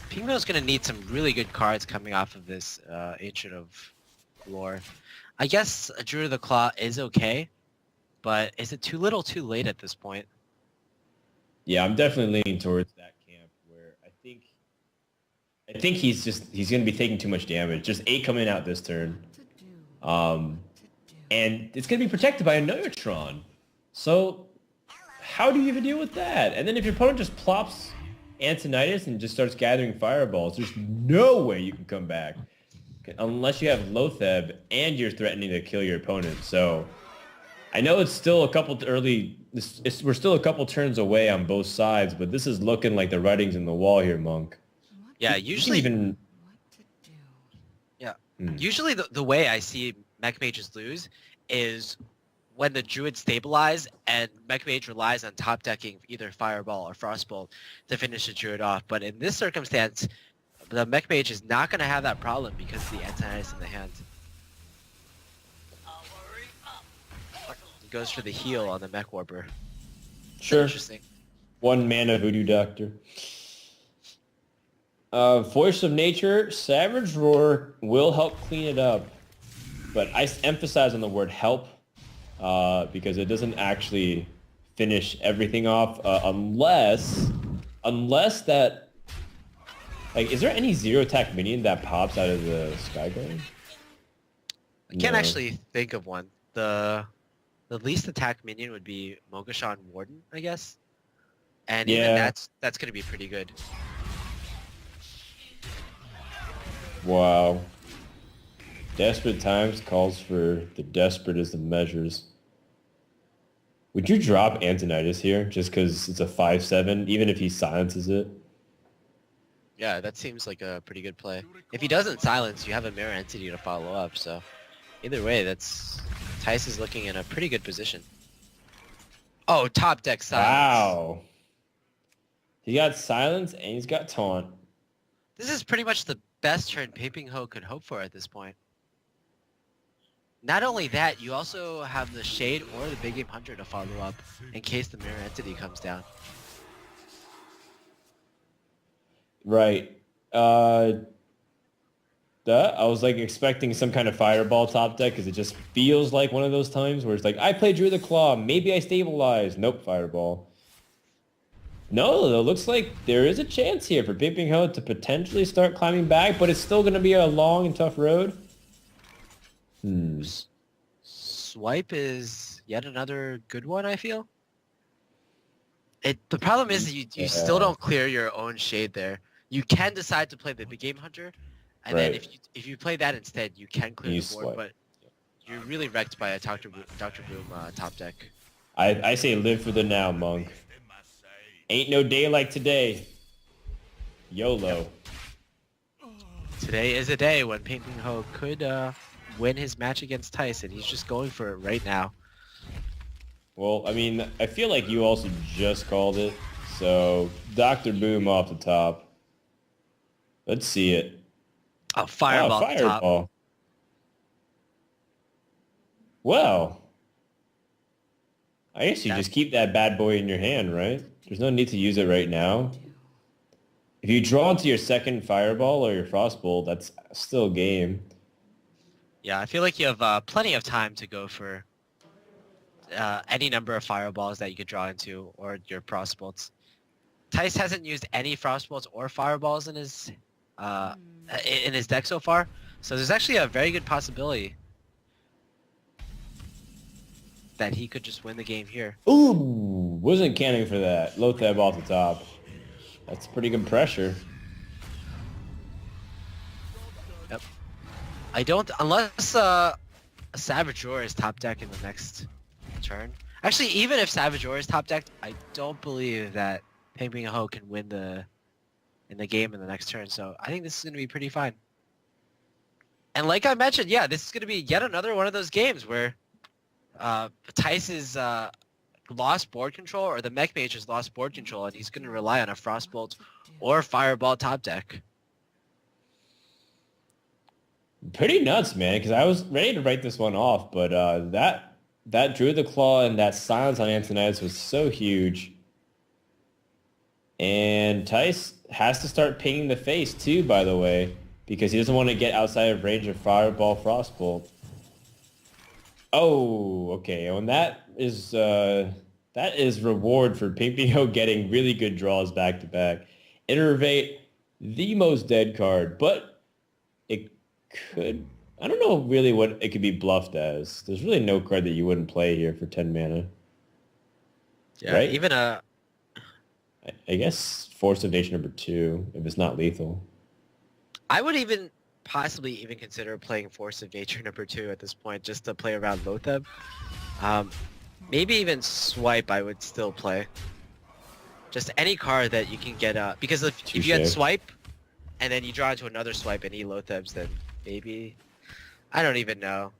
Pinpingho's going to need some really good cards coming off of this Ancient of Lore. I guess a Druid of the Claw is okay, but is it too little too late at this point? Yeah, I'm definitely leaning towards that camp where I think he's going to be taking too much damage. Just 8 coming out this turn. And it's going to be protected by a Neutron. So how do you even deal with that? And then if your opponent just plops Antonidas and just starts gathering fireballs, there's no way you can come back. Unless you have Lotheb and you're threatening to kill your opponent. So I know it's still a couple we're still a couple turns away on both sides, but this is looking like the writing's in the wall here, Monk. Yeah, usually usually the way I see Mech Mages lose is when the Druid stabilize and Mech Mage relies on top decking either Fireball or Frostbolt to finish the Druid off. But in this circumstance, the Mech Mage is not going to have that problem because of the Antonidas in the hand. He goes for the heal on the Mech Warper. Sure. Interesting. 1 mana Voodoo Doctor. Voice of Nature, Savage Roar will help clean it up. But I emphasize on the word help because it doesn't actually finish everything off unless that... Like, is there any 0 attack minion that pops out of the Sky Golem? I can't actually think of one. The least attack minion would be Mogashan Warden, I guess. And even that's going to be pretty good. Wow. Desperate times calls for the desperate as the measures. Would you drop Antonidas here just because it's a 5/7, even if he silences it? Yeah, that seems like a pretty good play. If he doesn't silence, you have a Mirror Entity to follow up, so either way, Tice is looking in a pretty good position. Oh, top deck silence. Wow. He got silence and he's got taunt. This is pretty much the best turn Pinpingho could hope for at this point. Not only that, you also have the Shade or the Big Game Hunter to follow up in case the Mirror Entity comes down. Right. I was like expecting some kind of fireball top deck because it just feels like one of those times where it's like, I play Druid the Claw, maybe I stabilize. Nope, fireball. No, though, looks like there is a chance here for Pinpingho to potentially start climbing back, but it's still going to be a long and tough road. Swipe is yet another good one, I feel. The problem is that you still don't clear your own Shade there. You can decide to play the Big Game Hunter, and then if you play that instead, you can clear the board, but you're really wrecked by a Dr. Boom top deck. I say live for the now, Monk. Ain't no day like today. YOLO. Today is a day when Pinpingho could win his match against Tyson. He's just going for it right now. Well, I mean, I feel like you also just called it. So, Dr. Boom off the top. Let's see it. Oh, fireball off the top. Well, I guess you just keep that bad boy in your hand, right? There's no need to use it right now. If you draw into your second fireball or your frostbolt, that's still game. Yeah, I feel like you have plenty of time to go for any number of fireballs that you could draw into, or your frostbolts. Tice hasn't used any frostbolts or fireballs in his deck so far, so there's actually a very good possibility that he could just win the game here. Ooh, wasn't canning for that. Lotheb off the top. That's pretty good pressure. Yep. I don't, unless a Savage Roar is top deck in the next turn. Actually, even if Savage Roar is top decked, I don't believe that Pinpingho can win in the game in the next turn. So I think this is going to be pretty fine. And like I mentioned, yeah, this is going to be yet another one of those games where Tice's lost board control, or the Mech Mage has lost board control, and he's going to rely on a Frostbolt or Fireball top deck. Pretty nuts, man, because I was ready to write this one off, but that Druid the Claw and that silence on Antonides was so huge. And Tice has to start pinging the face too, by the way, because he doesn't want to get outside of range of Fireball Frostbolt. Oh, okay. And that is reward for Pinpingho getting really good draws back to back. Innervate, the most dead card, but it could, I don't know really what it could be bluffed as. There's really no card that you wouldn't play here for 10 mana. Yeah, right? Even I guess Force of Nature #2 if it's not lethal. I would even possibly even consider playing Force of Nature #2 at this point, just to play around Lotheb. Maybe even Swipe I would still play. Just any card that you can get, because if you get Swipe, and then you draw into another Swipe and he Lothebs, then maybe, I don't even know.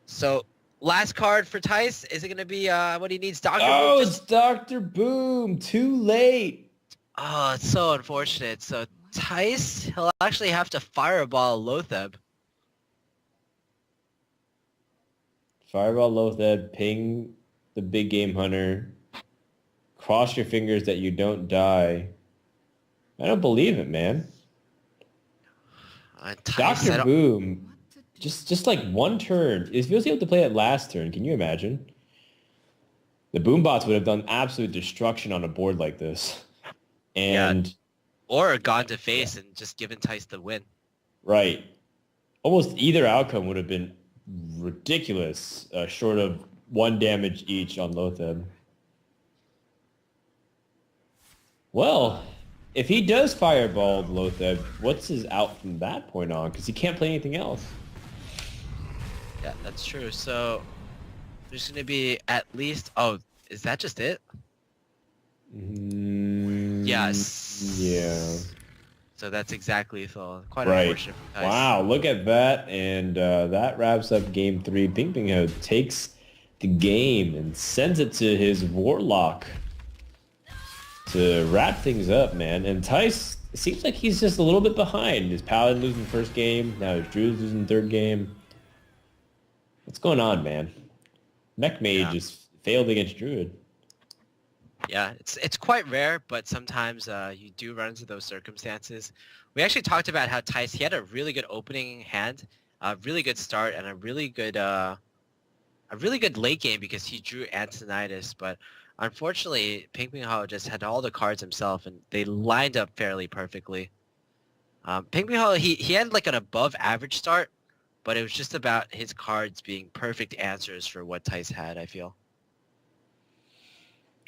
So, last card for Tice, is it going to be what he needs? Dr. Oh, Boom? it's Dr. Boom, too late. Oh, it's so unfortunate. So Tice, he'll actually have to Fireball Lotheb. Fireball Lotheb, ping the Big Game Hunter. Cross your fingers that you don't die. I don't believe it, man. Dr. Boom, just like one turn. If he was able to play it last turn, can you imagine? The Boombots would have done absolute destruction on a board like this. And or gone to face and just given Tice the win. Right. Almost either outcome would have been ridiculous, short of 1 damage each on Lotheb. Well, if he does Fireball Lotheb, what's his out from that point on? Because he can't play anything else. Yeah, that's true. So there's going to be at least... Oh, is that just it? Yes. Yeah. So that's exactly lethal. Quite unfortunate for Tice. Wow, look at that. And that wraps up Game 3. Pinpingho takes the game and sends it to his Warlock to wrap things up, man. And Tice, it seems like he's just a little bit behind. His Paladin losing first game, now his Druid's losing third game. What's going on, man? Mech Mage Yeah. just failed against Druid. Yeah, it's quite rare, but sometimes you do run into those circumstances. We actually talked about how Tice, he had a really good opening hand, a really good start, and a really good late game because he drew Antonitis, but unfortunately, Pinpingho just had all the cards himself, and they lined up fairly perfectly. Pinpingho, he had like an above average start, but it was just about his cards being perfect answers for what Tice had, I feel.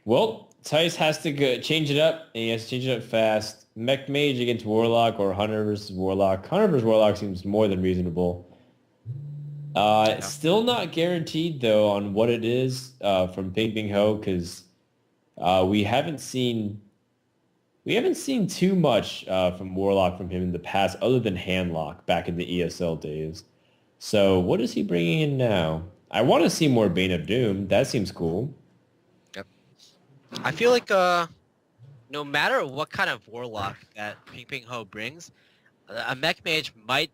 Well, Tice has to change it up, and he has to change it up fast. Mech Mage against Warlock or Hunter versus Warlock. Hunter versus Warlock seems more than reasonable. Yeah. Still not guaranteed, though, on what it is from Pinpingho, because we haven't seen too much from Warlock from him in the past, other than Handlock back in the ESL days. So what is he bringing in now? I want to see more Bane of Doom. That seems cool. Yep. I feel like no matter what kind of warlock that Pinpingho brings, a mech mage might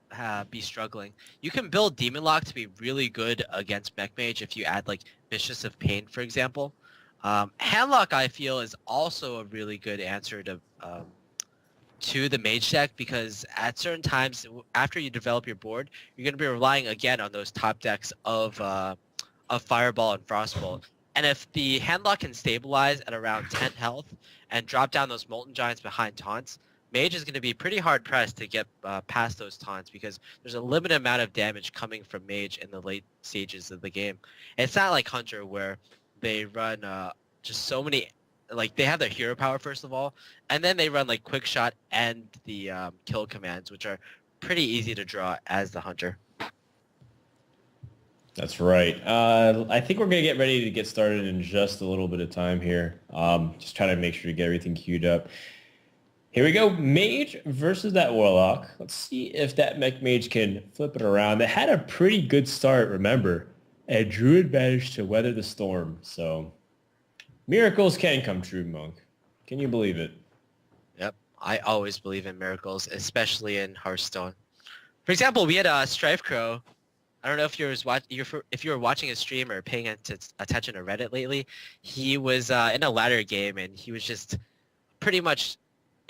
be struggling. You can build Demon Lock to be really good against mech mage if you add like Mistress of Pain, for example. Handlock, I feel, is also a really good answer to the mage deck because at certain times after you develop your board, you're going to be relying again on those top decks of Fireball and Frostbolt. And if the Handlock can stabilize at around 10 health and drop down those Molten Giants behind taunts, Mage is going to be pretty hard pressed to get past those taunts because there's a limited amount of damage coming from Mage in the late stages of the game. It's not like Hunter where they run just so many, like they have their hero power first of all, and then they run like Quick Shot and the kill commands, which are pretty easy to draw as the Hunter. That's right. I think we're going to get ready to get started in just a little bit of time here. Just trying to make sure to get everything queued up. Here we go. Mage versus that Warlock. Let's see if that Mech Mage can flip it around. They had a pretty good start, remember. And Druid managed to weather the storm. So miracles can come true, Monk. Can you believe it? Yep, I always believe in miracles, especially in Hearthstone. For example, we had Strife Crow. I don't know if you were watching a stream or paying attention to Reddit lately. He was in a ladder game and he was just pretty much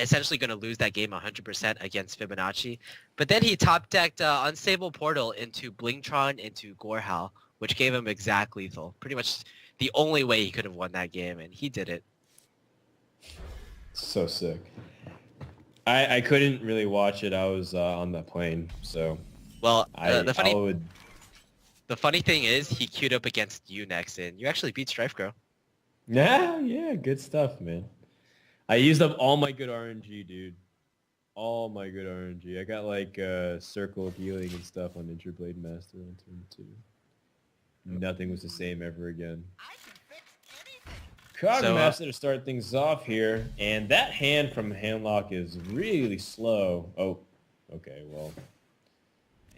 essentially going to lose that game 100% against Fibonacci. But then he top decked Unstable Portal into Blingtron into Gorehowl, which gave him exact lethal. Pretty much the only way he could have won that game, and he did it. So sick. I couldn't really watch it. I was on the plane, so Well, the the funny thing is he queued up against you next, and you actually beat Strife Crow. yeah, good stuff, man. I used up all my good RNG, dude. All my good RNG. I got like Circle of Healing and stuff on Interblade Master on turn 2. Nothing was the same ever again. Master to start things off here, and that hand from Handlock is really slow. Oh, okay, well,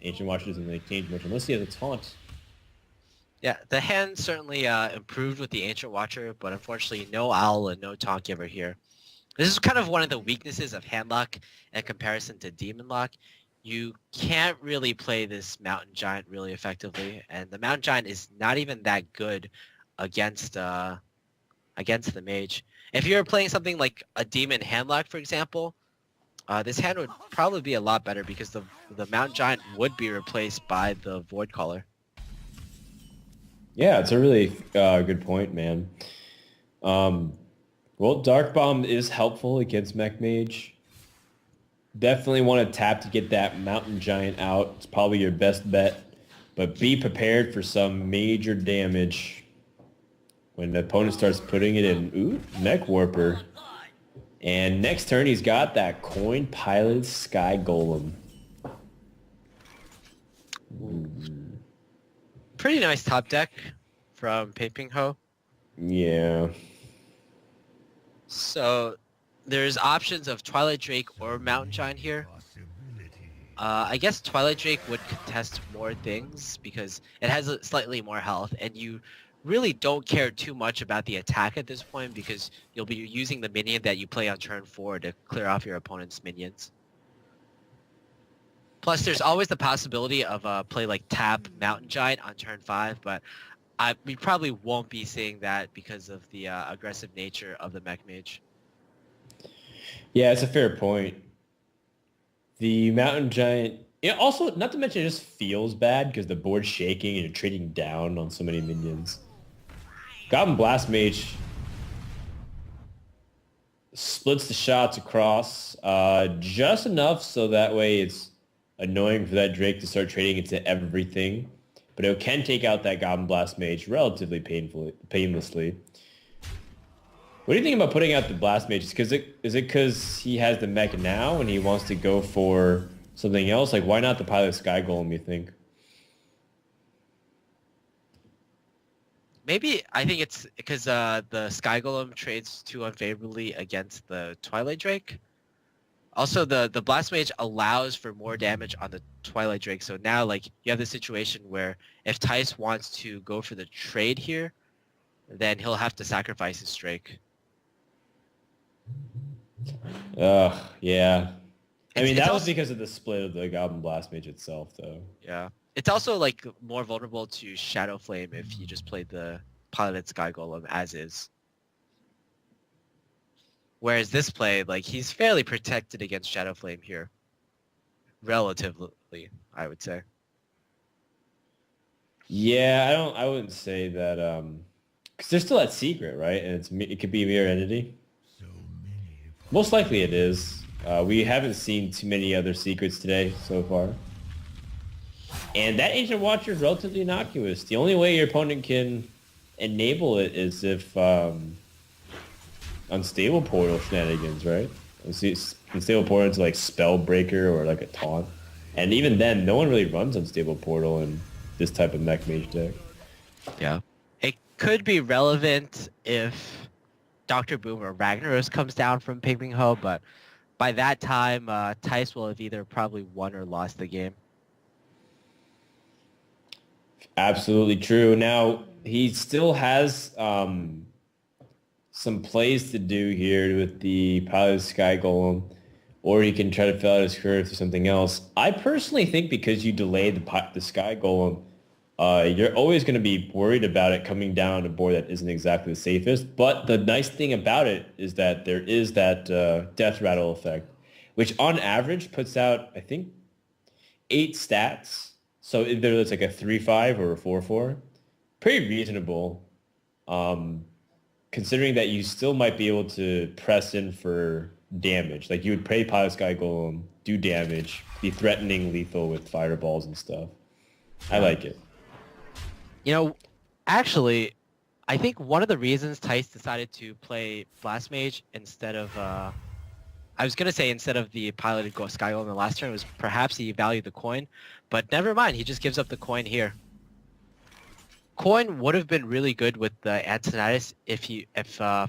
Ancient Watcher doesn't really change much unless he has a taunt. Yeah, the hand certainly improved with the Ancient Watcher, but unfortunately no Owl and no Taunt Giver here. This is kind of one of the weaknesses of Handlock in comparison to Demon Lock. You can't really play this Mountain Giant really effectively, and the Mountain Giant is not even that good against the Mage. If you were playing something like a Demon Handlock, for example, this hand would probably be a lot better because the Mountain Giant would be replaced by the Void Caller. Yeah, it's a really good point, man. Well, Dark Bomb is helpful against Mech Mage. Definitely want to tap to get that Mountain Giant out. It's probably your best bet. But be prepared for some major damage when the opponent starts putting it in. Ooh, Mech Warper. And next turn, he's got that Coin Pilot Sky Golem. Pretty nice top deck from Pinpingho. Yeah. So there's options of Twilight Drake or Mountain Giant here. I guess Twilight Drake would contest more things because it has slightly more health, and you really don't care too much about the attack at this point because you'll be using the minion that you play on turn 4 to clear off your opponent's minions. Plus, there's always the possibility of a play like tap Mountain Giant on turn 5, but we probably won't be seeing that because of the aggressive nature of the Mech Mage. Yeah, it's a fair point. The Mountain Giant, also, not to mention it just feels bad because the board's shaking and you're trading down on so many minions. Goblin Blast Mage splits the shots across just enough so that way it's annoying for that Drake to start trading into everything. But it can take out that Goblin Blast Mage relatively painlessly. What do you think about putting out the Blast Mage? Is it because he has the mech now and he wants to go for something else? Like, why not the Pilot Sky Golem, you think? Maybe I think it's because the Sky Golem trades too unfavorably against the Twilight Drake. Also, the Blast Mage allows for more damage on the Twilight Drake. So now, like, you have the situation where if Thijs wants to go for the trade here, then he'll have to sacrifice his Drake. Yeah. I mean, that was because of the split of the Goblin Blast Mage itself, though. Yeah. It's also, like, more vulnerable to Shadow Flame if you just played the Piloted Sky Golem as is. Whereas this play, like, he's fairly protected against Shadow Flame here. Relatively, I would say. Yeah, I wouldn't say that, because there's still that secret, right? And it could be a mirror entity. Most likely it is. We haven't seen too many other secrets today so far. And that Ancient Watcher is relatively innocuous. The only way your opponent can enable it is if Unstable Portal shenanigans, right? Unstable Portal into like Spellbreaker or like a Taunt. And even then, no one really runs Unstable Portal in this type of Mech Mage deck. Yeah. It could be relevant if Dr. Boom or Ragnaros comes down from Pinpingho, but by that time, Thijs will have either probably won or lost the game. Absolutely true. Now, he still has some plays to do here with the Pilot Sky Golem, or he can try to fill out his curve to something else. I personally think because you delayed the Sky Golem, you're always going to be worried about it coming down on a board that isn't exactly the safest. But the nice thing about it is that there is that Death Rattle effect, which on average puts out, I think, 8 stats. So either it's like a 3-5 or a 4-4. Pretty reasonable, considering that you still might be able to press in for damage. Like you would play Pilot Sky Golem, do damage, be threatening lethal with fireballs and stuff. I like it. You know, actually, I think one of the reasons Thijs decided to play Blast Mage instead of, I was going to say instead of the piloted Sky Golem in the last turn was perhaps he valued the coin, but never mind, he just gives up the coin here. Coin would have been really good with the Antonitis if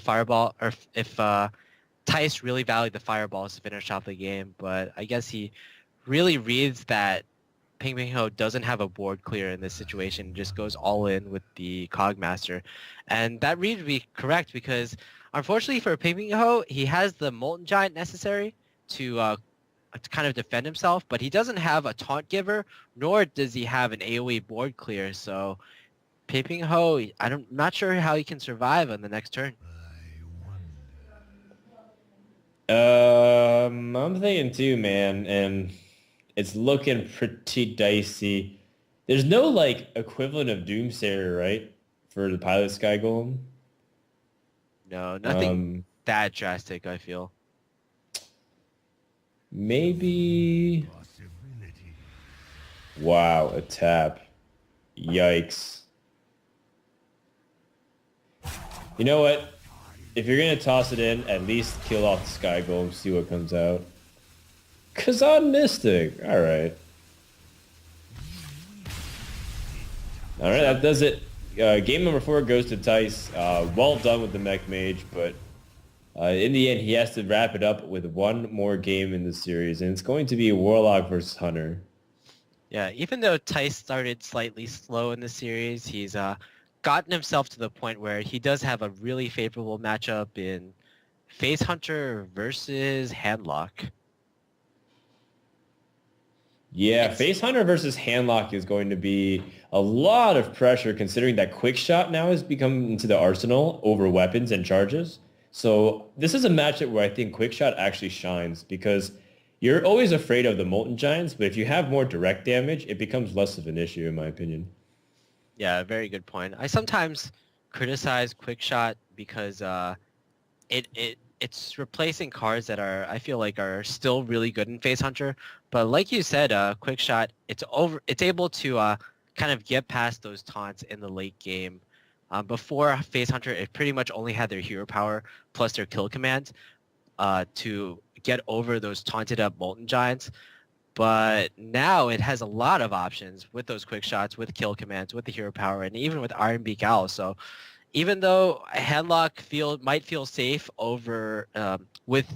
Fireball, or if Thijs really valued the Fireballs to finish off the game, but I guess he really reads that Pinpingho doesn't have a board clear in this situation, just goes all in with the Cogmaster. And that read would be correct because unfortunately for Pinpingho, he has the Molten Giant necessary to kind of defend himself, but he doesn't have a Taunt Giver, nor does he have an AoE board clear, so Pinpingho, I'm not sure how he can survive on the next turn. I'm thinking too, man, and it's looking pretty dicey. There's no like equivalent of Doomsayer, right, for the Pilot Sky Golem? No, nothing that drastic, I feel. Maybe. Wow, a tap. Yikes. You know what? If you're going to toss it in, at least kill off the Sky Golem, see what comes out. Kazan Mystic. All right. All right, that does it. Game number 4 goes to Thijs. Well done with the Mech Mage, but in the end, he has to wrap it up with one more game in the series, and it's going to be Warlock versus Hunter. Yeah, even though Thijs started slightly slow in the series, he's gotten himself to the point where he does have a really favorable matchup in Phase Hunter versus Handlock. Yeah, It's Face Hunter versus Handlock is going to be a lot of pressure considering that Quick Shot now has become into the arsenal over weapons and charges. So this is a matchup where I think Quick Shot actually shines because you're always afraid of the Molten Giants, but if you have more direct damage, it becomes less of an issue in my opinion. Yeah, very good point. I sometimes criticize Quickshot because it's replacing cards that are I feel like are still really good in Face Hunter. But like you said, Quickshot, it's able to kind of get past those taunts in the late game. Before Face Hunter, it pretty much only had their hero power plus their kill command to get over those taunted up Molten Giants. But now it has a lot of options with those quick shots, with kill commands, with the hero power, and even with Iron Beak Owl. So even though Headlock might feel safe over with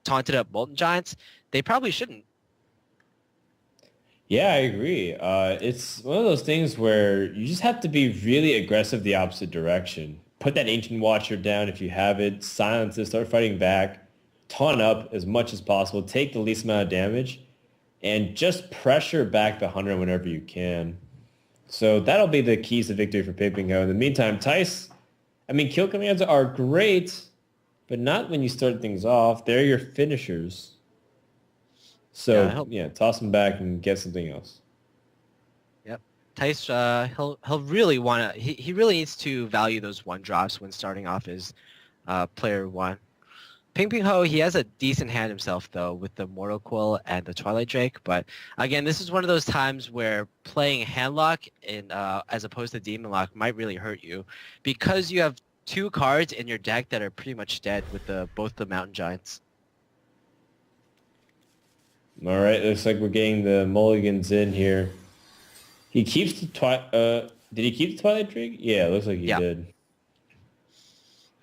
taunted up Molten Giants, they probably shouldn't. Yeah, I agree. It's one of those things where you just have to be really aggressive the opposite direction. Put that Ancient Watcher down if you have it, silence it, start fighting back, taunt up as much as possible, take the least amount of damage, and just pressure back the hunter whenever you can. So that'll be the keys to victory for Pinpingho. In the meantime, Tice, I mean, kill commands are great, but not when you start things off. They're your finishers. Yeah, So yeah, toss them back and get something else. yep. Tice, he'll really want to. He really needs to value those one drops when starting off as player one. Pinpingho, he has a decent hand himself, though, with the Mortal Quill and the Twilight Drake. But again, this is one of those times where playing Handlock as opposed to Demon Lock might really hurt you because you have two cards in your deck that are pretty much dead with both the Mountain Giants. All right, looks like we're getting the mulligans in here. He keeps the did he keep the Twilight Drake? Yeah, it looks like he did.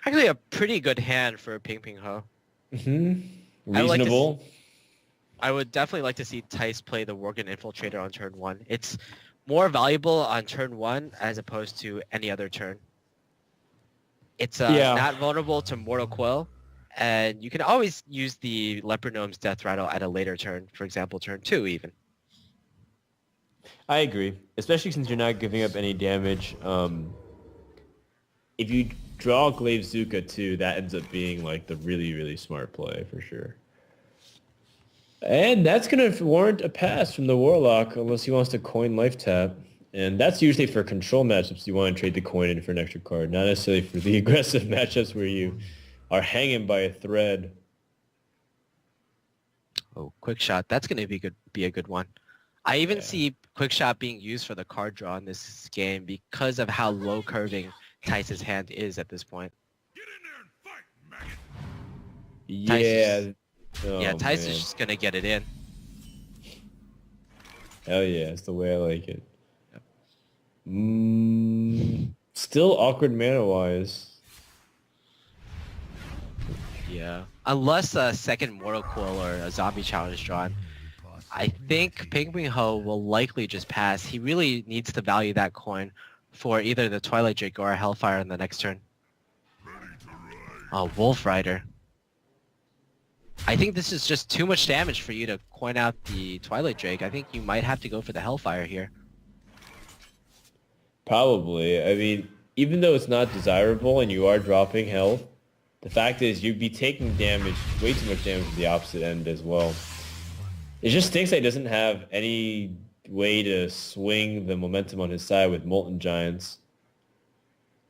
Actually, a pretty good hand for Pinpingho. Reasonable. I would definitely like to see Tice play the Worgen Infiltrator on turn one. It's more valuable on turn one as opposed to any other turn. It's not vulnerable to Mortal Quill, and you can always use the Leopard Gnome's Death Rattle at a later turn, for example, turn two even. I agree, especially since you're not giving up any damage. If you draw Glaive Zuka too, that ends up being like the really, really smart play for sure. And that's going to warrant a pass from the Warlock unless he wants to coin Life Tap. And that's usually for control matchups you want to trade the coin in for an extra card, not necessarily for the aggressive matchups where you are hanging by a thread. Oh, Quick Shot. That's going to be a good one. I even see Quick Shot being used for the card draw in this game because of how low curving Tice's hand is at this point. Get in there and fight, Yeah. Tice is just going to get it in. Hell yeah, it's the way I like it. Still awkward mana-wise. Yeah. Unless a second Mortal Quill or a Zombie Challenge is drawn, I think Pinpingho will likely just pass. He really needs to value that coin for either the Twilight Drake or a Hellfire in the next turn. Oh, Wolf Rider. I think this is just too much damage for you to coin out the Twilight Drake. I think you might have to go for the Hellfire here. Probably. I mean, even though it's not desirable and you are dropping health, the fact is you'd be taking damage, way too much damage from the opposite end as well. It just stinks that he doesn't have any way to swing the momentum on his side with Molten Giants.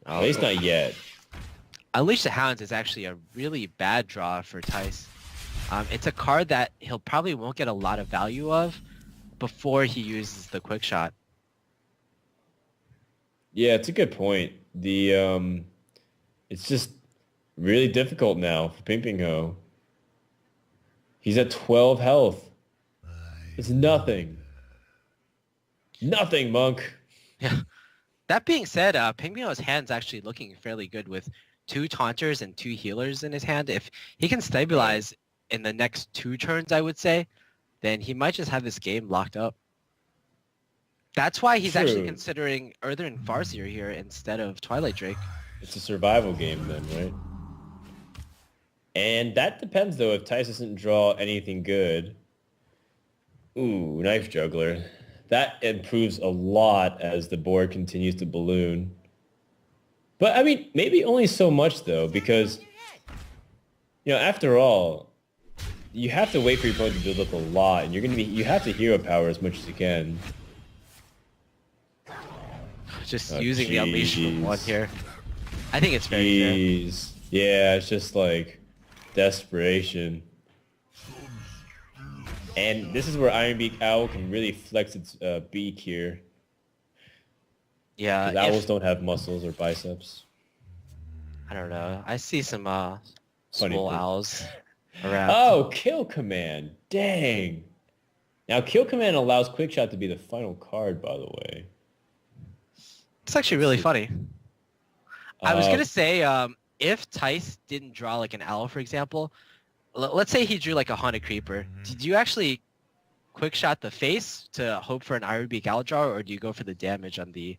At least not yet. Unleash the Hounds is actually a really bad draw for Tice. It's a card that he'll probably won't get a lot of value of before he uses the Quick Shot. Yeah, it's a good point. It's just really difficult now for Pinpingho. He's at 12 health. It's nothing. Nothing, Monk. Yeah. That being said, Pinpingho's hand's actually looking fairly good with 2 Taunters and 2 Healers in his hand. If he can stabilize in the next 2 turns, I would say, then he might just have this game locked up. That's why he's actually considering Earthen Farseer here instead of Twilight Drake. It's a survival game then, right? And that depends, though, if Tice doesn't draw anything good. Ooh, Knife Juggler. That improves a lot as the board continues to balloon. But I mean, maybe only so much though, because after all, you have to wait for your opponent to build up a lot, and you have to hero power as much as you can. Just Oh, using the unleash from one jeez. here. I think it's very fair. Jeez. Yeah, it's just like desperation. And this is where Iron Beak Owl can really flex its beak here. Yeah, Because owls don't have muscles or biceps. I don't know. I see some Funny small thing. owls around. Oh, Kill Command. Dang. Now, Kill Command allows Quickshot to be the final card, by the way. It's actually really funny. I was Uh, gonna say, if Tice didn't draw like an owl, for example, let's say he drew like a haunted creeper. Did you actually quick shot the face to hope for an Iron Beak Owl draw, or do you go for the damage on the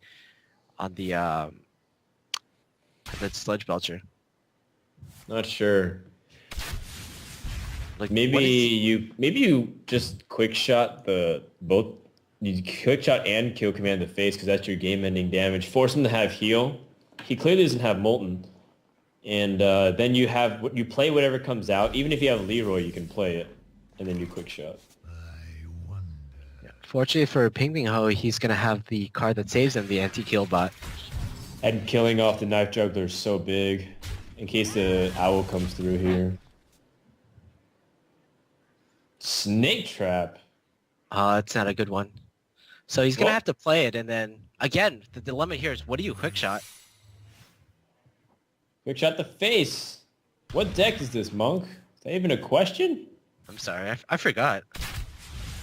Sludge Belcher? Not sure. Like Maybe what is- you just quick shot both. You quick shot and Kill Command the face because that's your game-ending damage. Force him to have heal. He clearly doesn't have Molten, and then you play whatever comes out. Even if you have Leroy, you can play it, and then you quick shot. Fortunately for Pinpingho, he's gonna have the card that saves him, the anti-kill bot. And killing off the Knife Juggler is so big, in case the owl comes through here. Snake Trap. It's not a good one. So he's gonna Well- have to play it, and then again, the dilemma here is what do you quick shot? Quick shot the face. What deck is this, Monk? Is that even a question? I'm sorry, I forgot.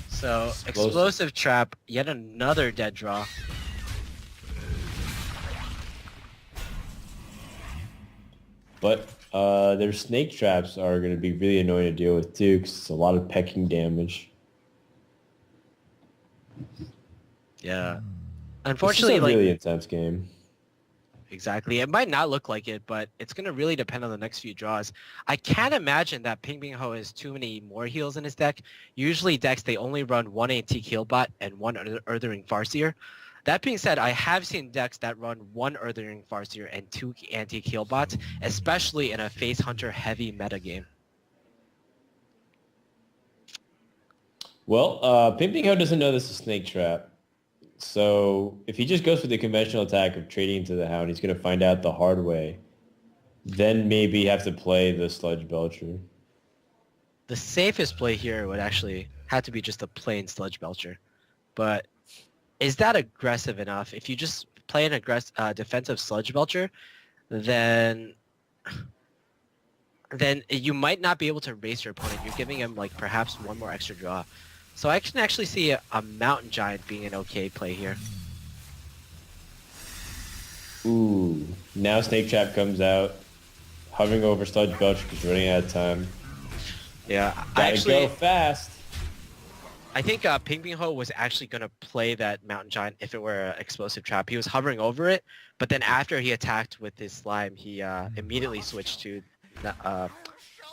So Explosive. explosive trap, yet another dead draw. But their snake traps are going to be really annoying to deal with too, because it's a lot of pecking damage. Yeah. This is Unfortunately, a really intense game. exactly. It might not look like it, but it's going to really depend on the next few draws. I can't imagine that Pinpingho has too many more heals in his deck. Usually decks, they only run one anti-heal bot and one Earthering Farseer. That being said, I have seen decks that run one Earthering Farseer and two anti-heal bots, especially in a Face Hunter heavy metagame. Well, Pinpingho doesn't know this is snake trap. So if he just goes for the conventional attack of trading into the Hound, he's going to find out the hard way. Then maybe have to play the Sludge Belcher. The safest play here would actually have to be just a plain Sludge Belcher. But is that aggressive enough? If you just play an defensive Sludge Belcher, then you might not be able to race your opponent. You're giving him like perhaps one more extra draw. So I can actually see a Mountain Giant being an okay play here. Ooh, now Snake Trap comes out, hovering over Sludge Belcher because running out of time. Yeah, Gotta go fast. I think Pinpingho was actually going to play that Mountain Giant if it were an explosive trap. He was hovering over it, but then after he attacked with his slime, he immediately switched to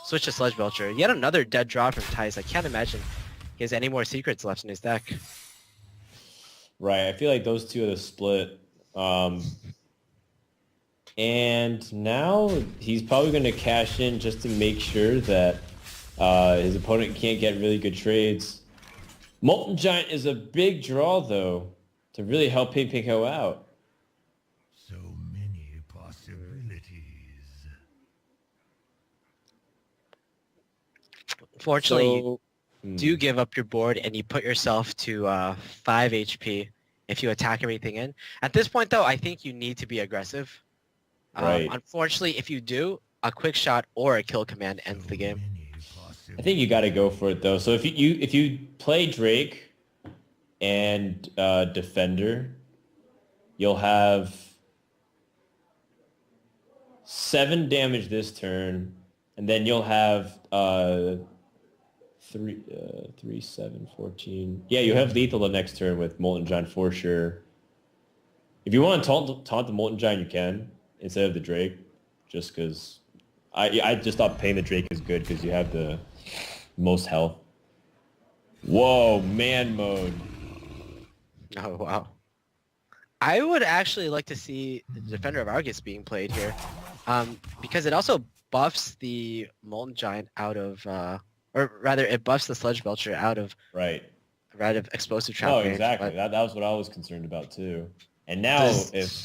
Sludge Belcher. Yet another dead draw from Tice. I can't imagine he has any more secrets left in his deck. Right, I feel like those two are the split. And now he's probably going to cash in just to make sure that his opponent can't get really good trades. Molten Giant is a big draw, though, to really help Pinpingho out. So many possibilities. Fortunately, So, you do give up your board and you put yourself to 5 HP if you attack everything in. At this point, though, I think you need to be aggressive. Right. Unfortunately, if you do, a quick shot or a kill command ends the game. I think you got to go for it, though. So if you play Drake and Defender, you'll have 7 damage this turn, and then you'll have 3, 7, 14. Yeah, you have lethal the next turn with Molten Giant for sure. If you want to taunt the Molten Giant, you can instead of the Drake, just because I just thought playing the Drake is good because you have the most health. Whoa, man mode. Oh, wow. I would actually like to see the Defender of Argus being played here, because it also buffs the Molten Giant out of, or rather, it buffs the Sludge Belcher out of Right. explosive trap Oh, range. exactly. But That was what I was concerned about too. And now does- if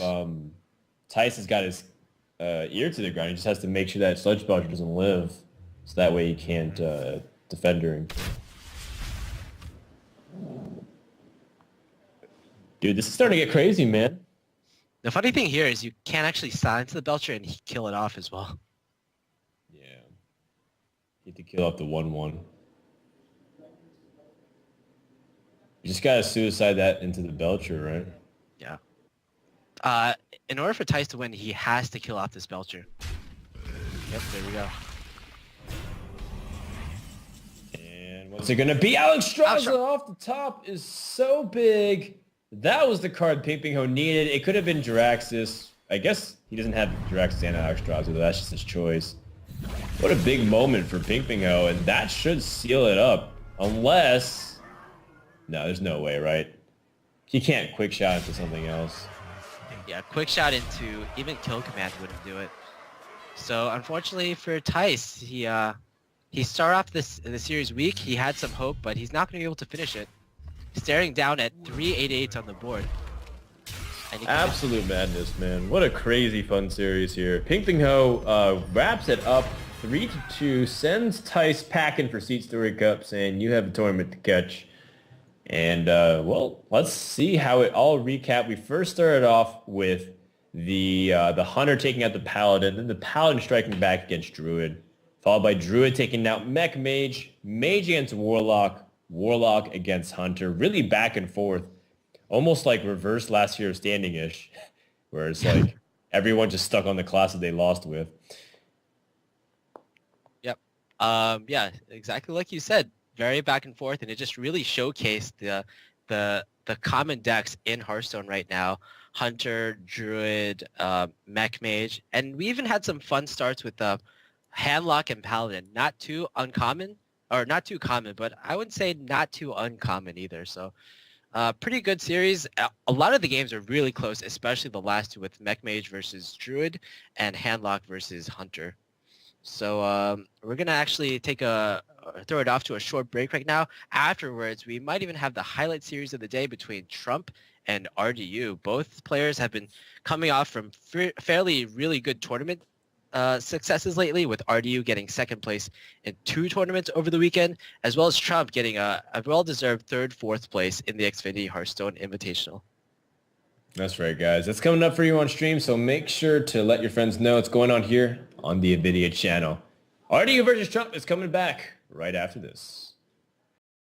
Tice has got his ear to the ground, he just has to make sure that Sludge Belcher doesn't live, so that way he can't defend her. Dude, this is starting to get crazy, man. The funny thing here is you can't actually silence the Belcher and kill it off as well. Yeah. You have to kill off the 1/1. You just gotta suicide that into the Belcher, right? Yeah. In order for Tice to win, he has to kill off this Belcher. Yep, there we go. And what's it gonna be? Alex Straza off the top is so big. That was the card Pinpingho needed. It could have been Jiraxis. I guess he doesn't have Jiraxis and Alex Straza, but that's just his choice. What a big moment for Pinpingho, and that should seal it up. Unless... No, there's no way, right? He can't quick shot into something else. Yeah, quick shot into even kill command wouldn't do it. So unfortunately for Tice, he started off the series weak. He had some hope, but he's not going to be able to finish it. Staring down at 388 on the board. And Absolute madness, man. What a crazy fun series here. Pinpingho wraps it up 3-2, sends Tice packing for Seat Story Cup, saying you have a tournament to catch. And, well, let's see how it all recap. We first started off with the Hunter taking out the Paladin, then the Paladin striking back against Druid, followed by Druid taking out Mech Mage, Mage against Warlock, Warlock against Hunter, really back and forth, almost like reverse last year's standing-ish, where it's like everyone just stuck on the class that they lost with. Yep. Yeah, exactly like you said. Very back and forth, and it just really showcased the common decks in Hearthstone right now. Hunter, Druid, Mech Mage, and we even had some fun starts with Handlock and Paladin. Not too uncommon, or not too common, but I would say not too uncommon either. So pretty good series. A lot of the games are really close, especially the last two with Mech Mage versus Druid and Handlock versus Hunter. So we're going to actually throw it off to a short break right now. Afterwards, we might even have the highlight series of the day between Trump and RDU. Both players have been coming off from fairly really good tournament successes lately, with RDU getting second place in 2 tournaments over the weekend, as well as Trump getting a well-deserved 3rd, 4th place in the Xfinity Hearthstone Invitational. That's right, guys. That's coming up for you on stream, so make sure to let your friends know what's going on here on the Nvidia channel. RDU versus Trump is coming back right after this.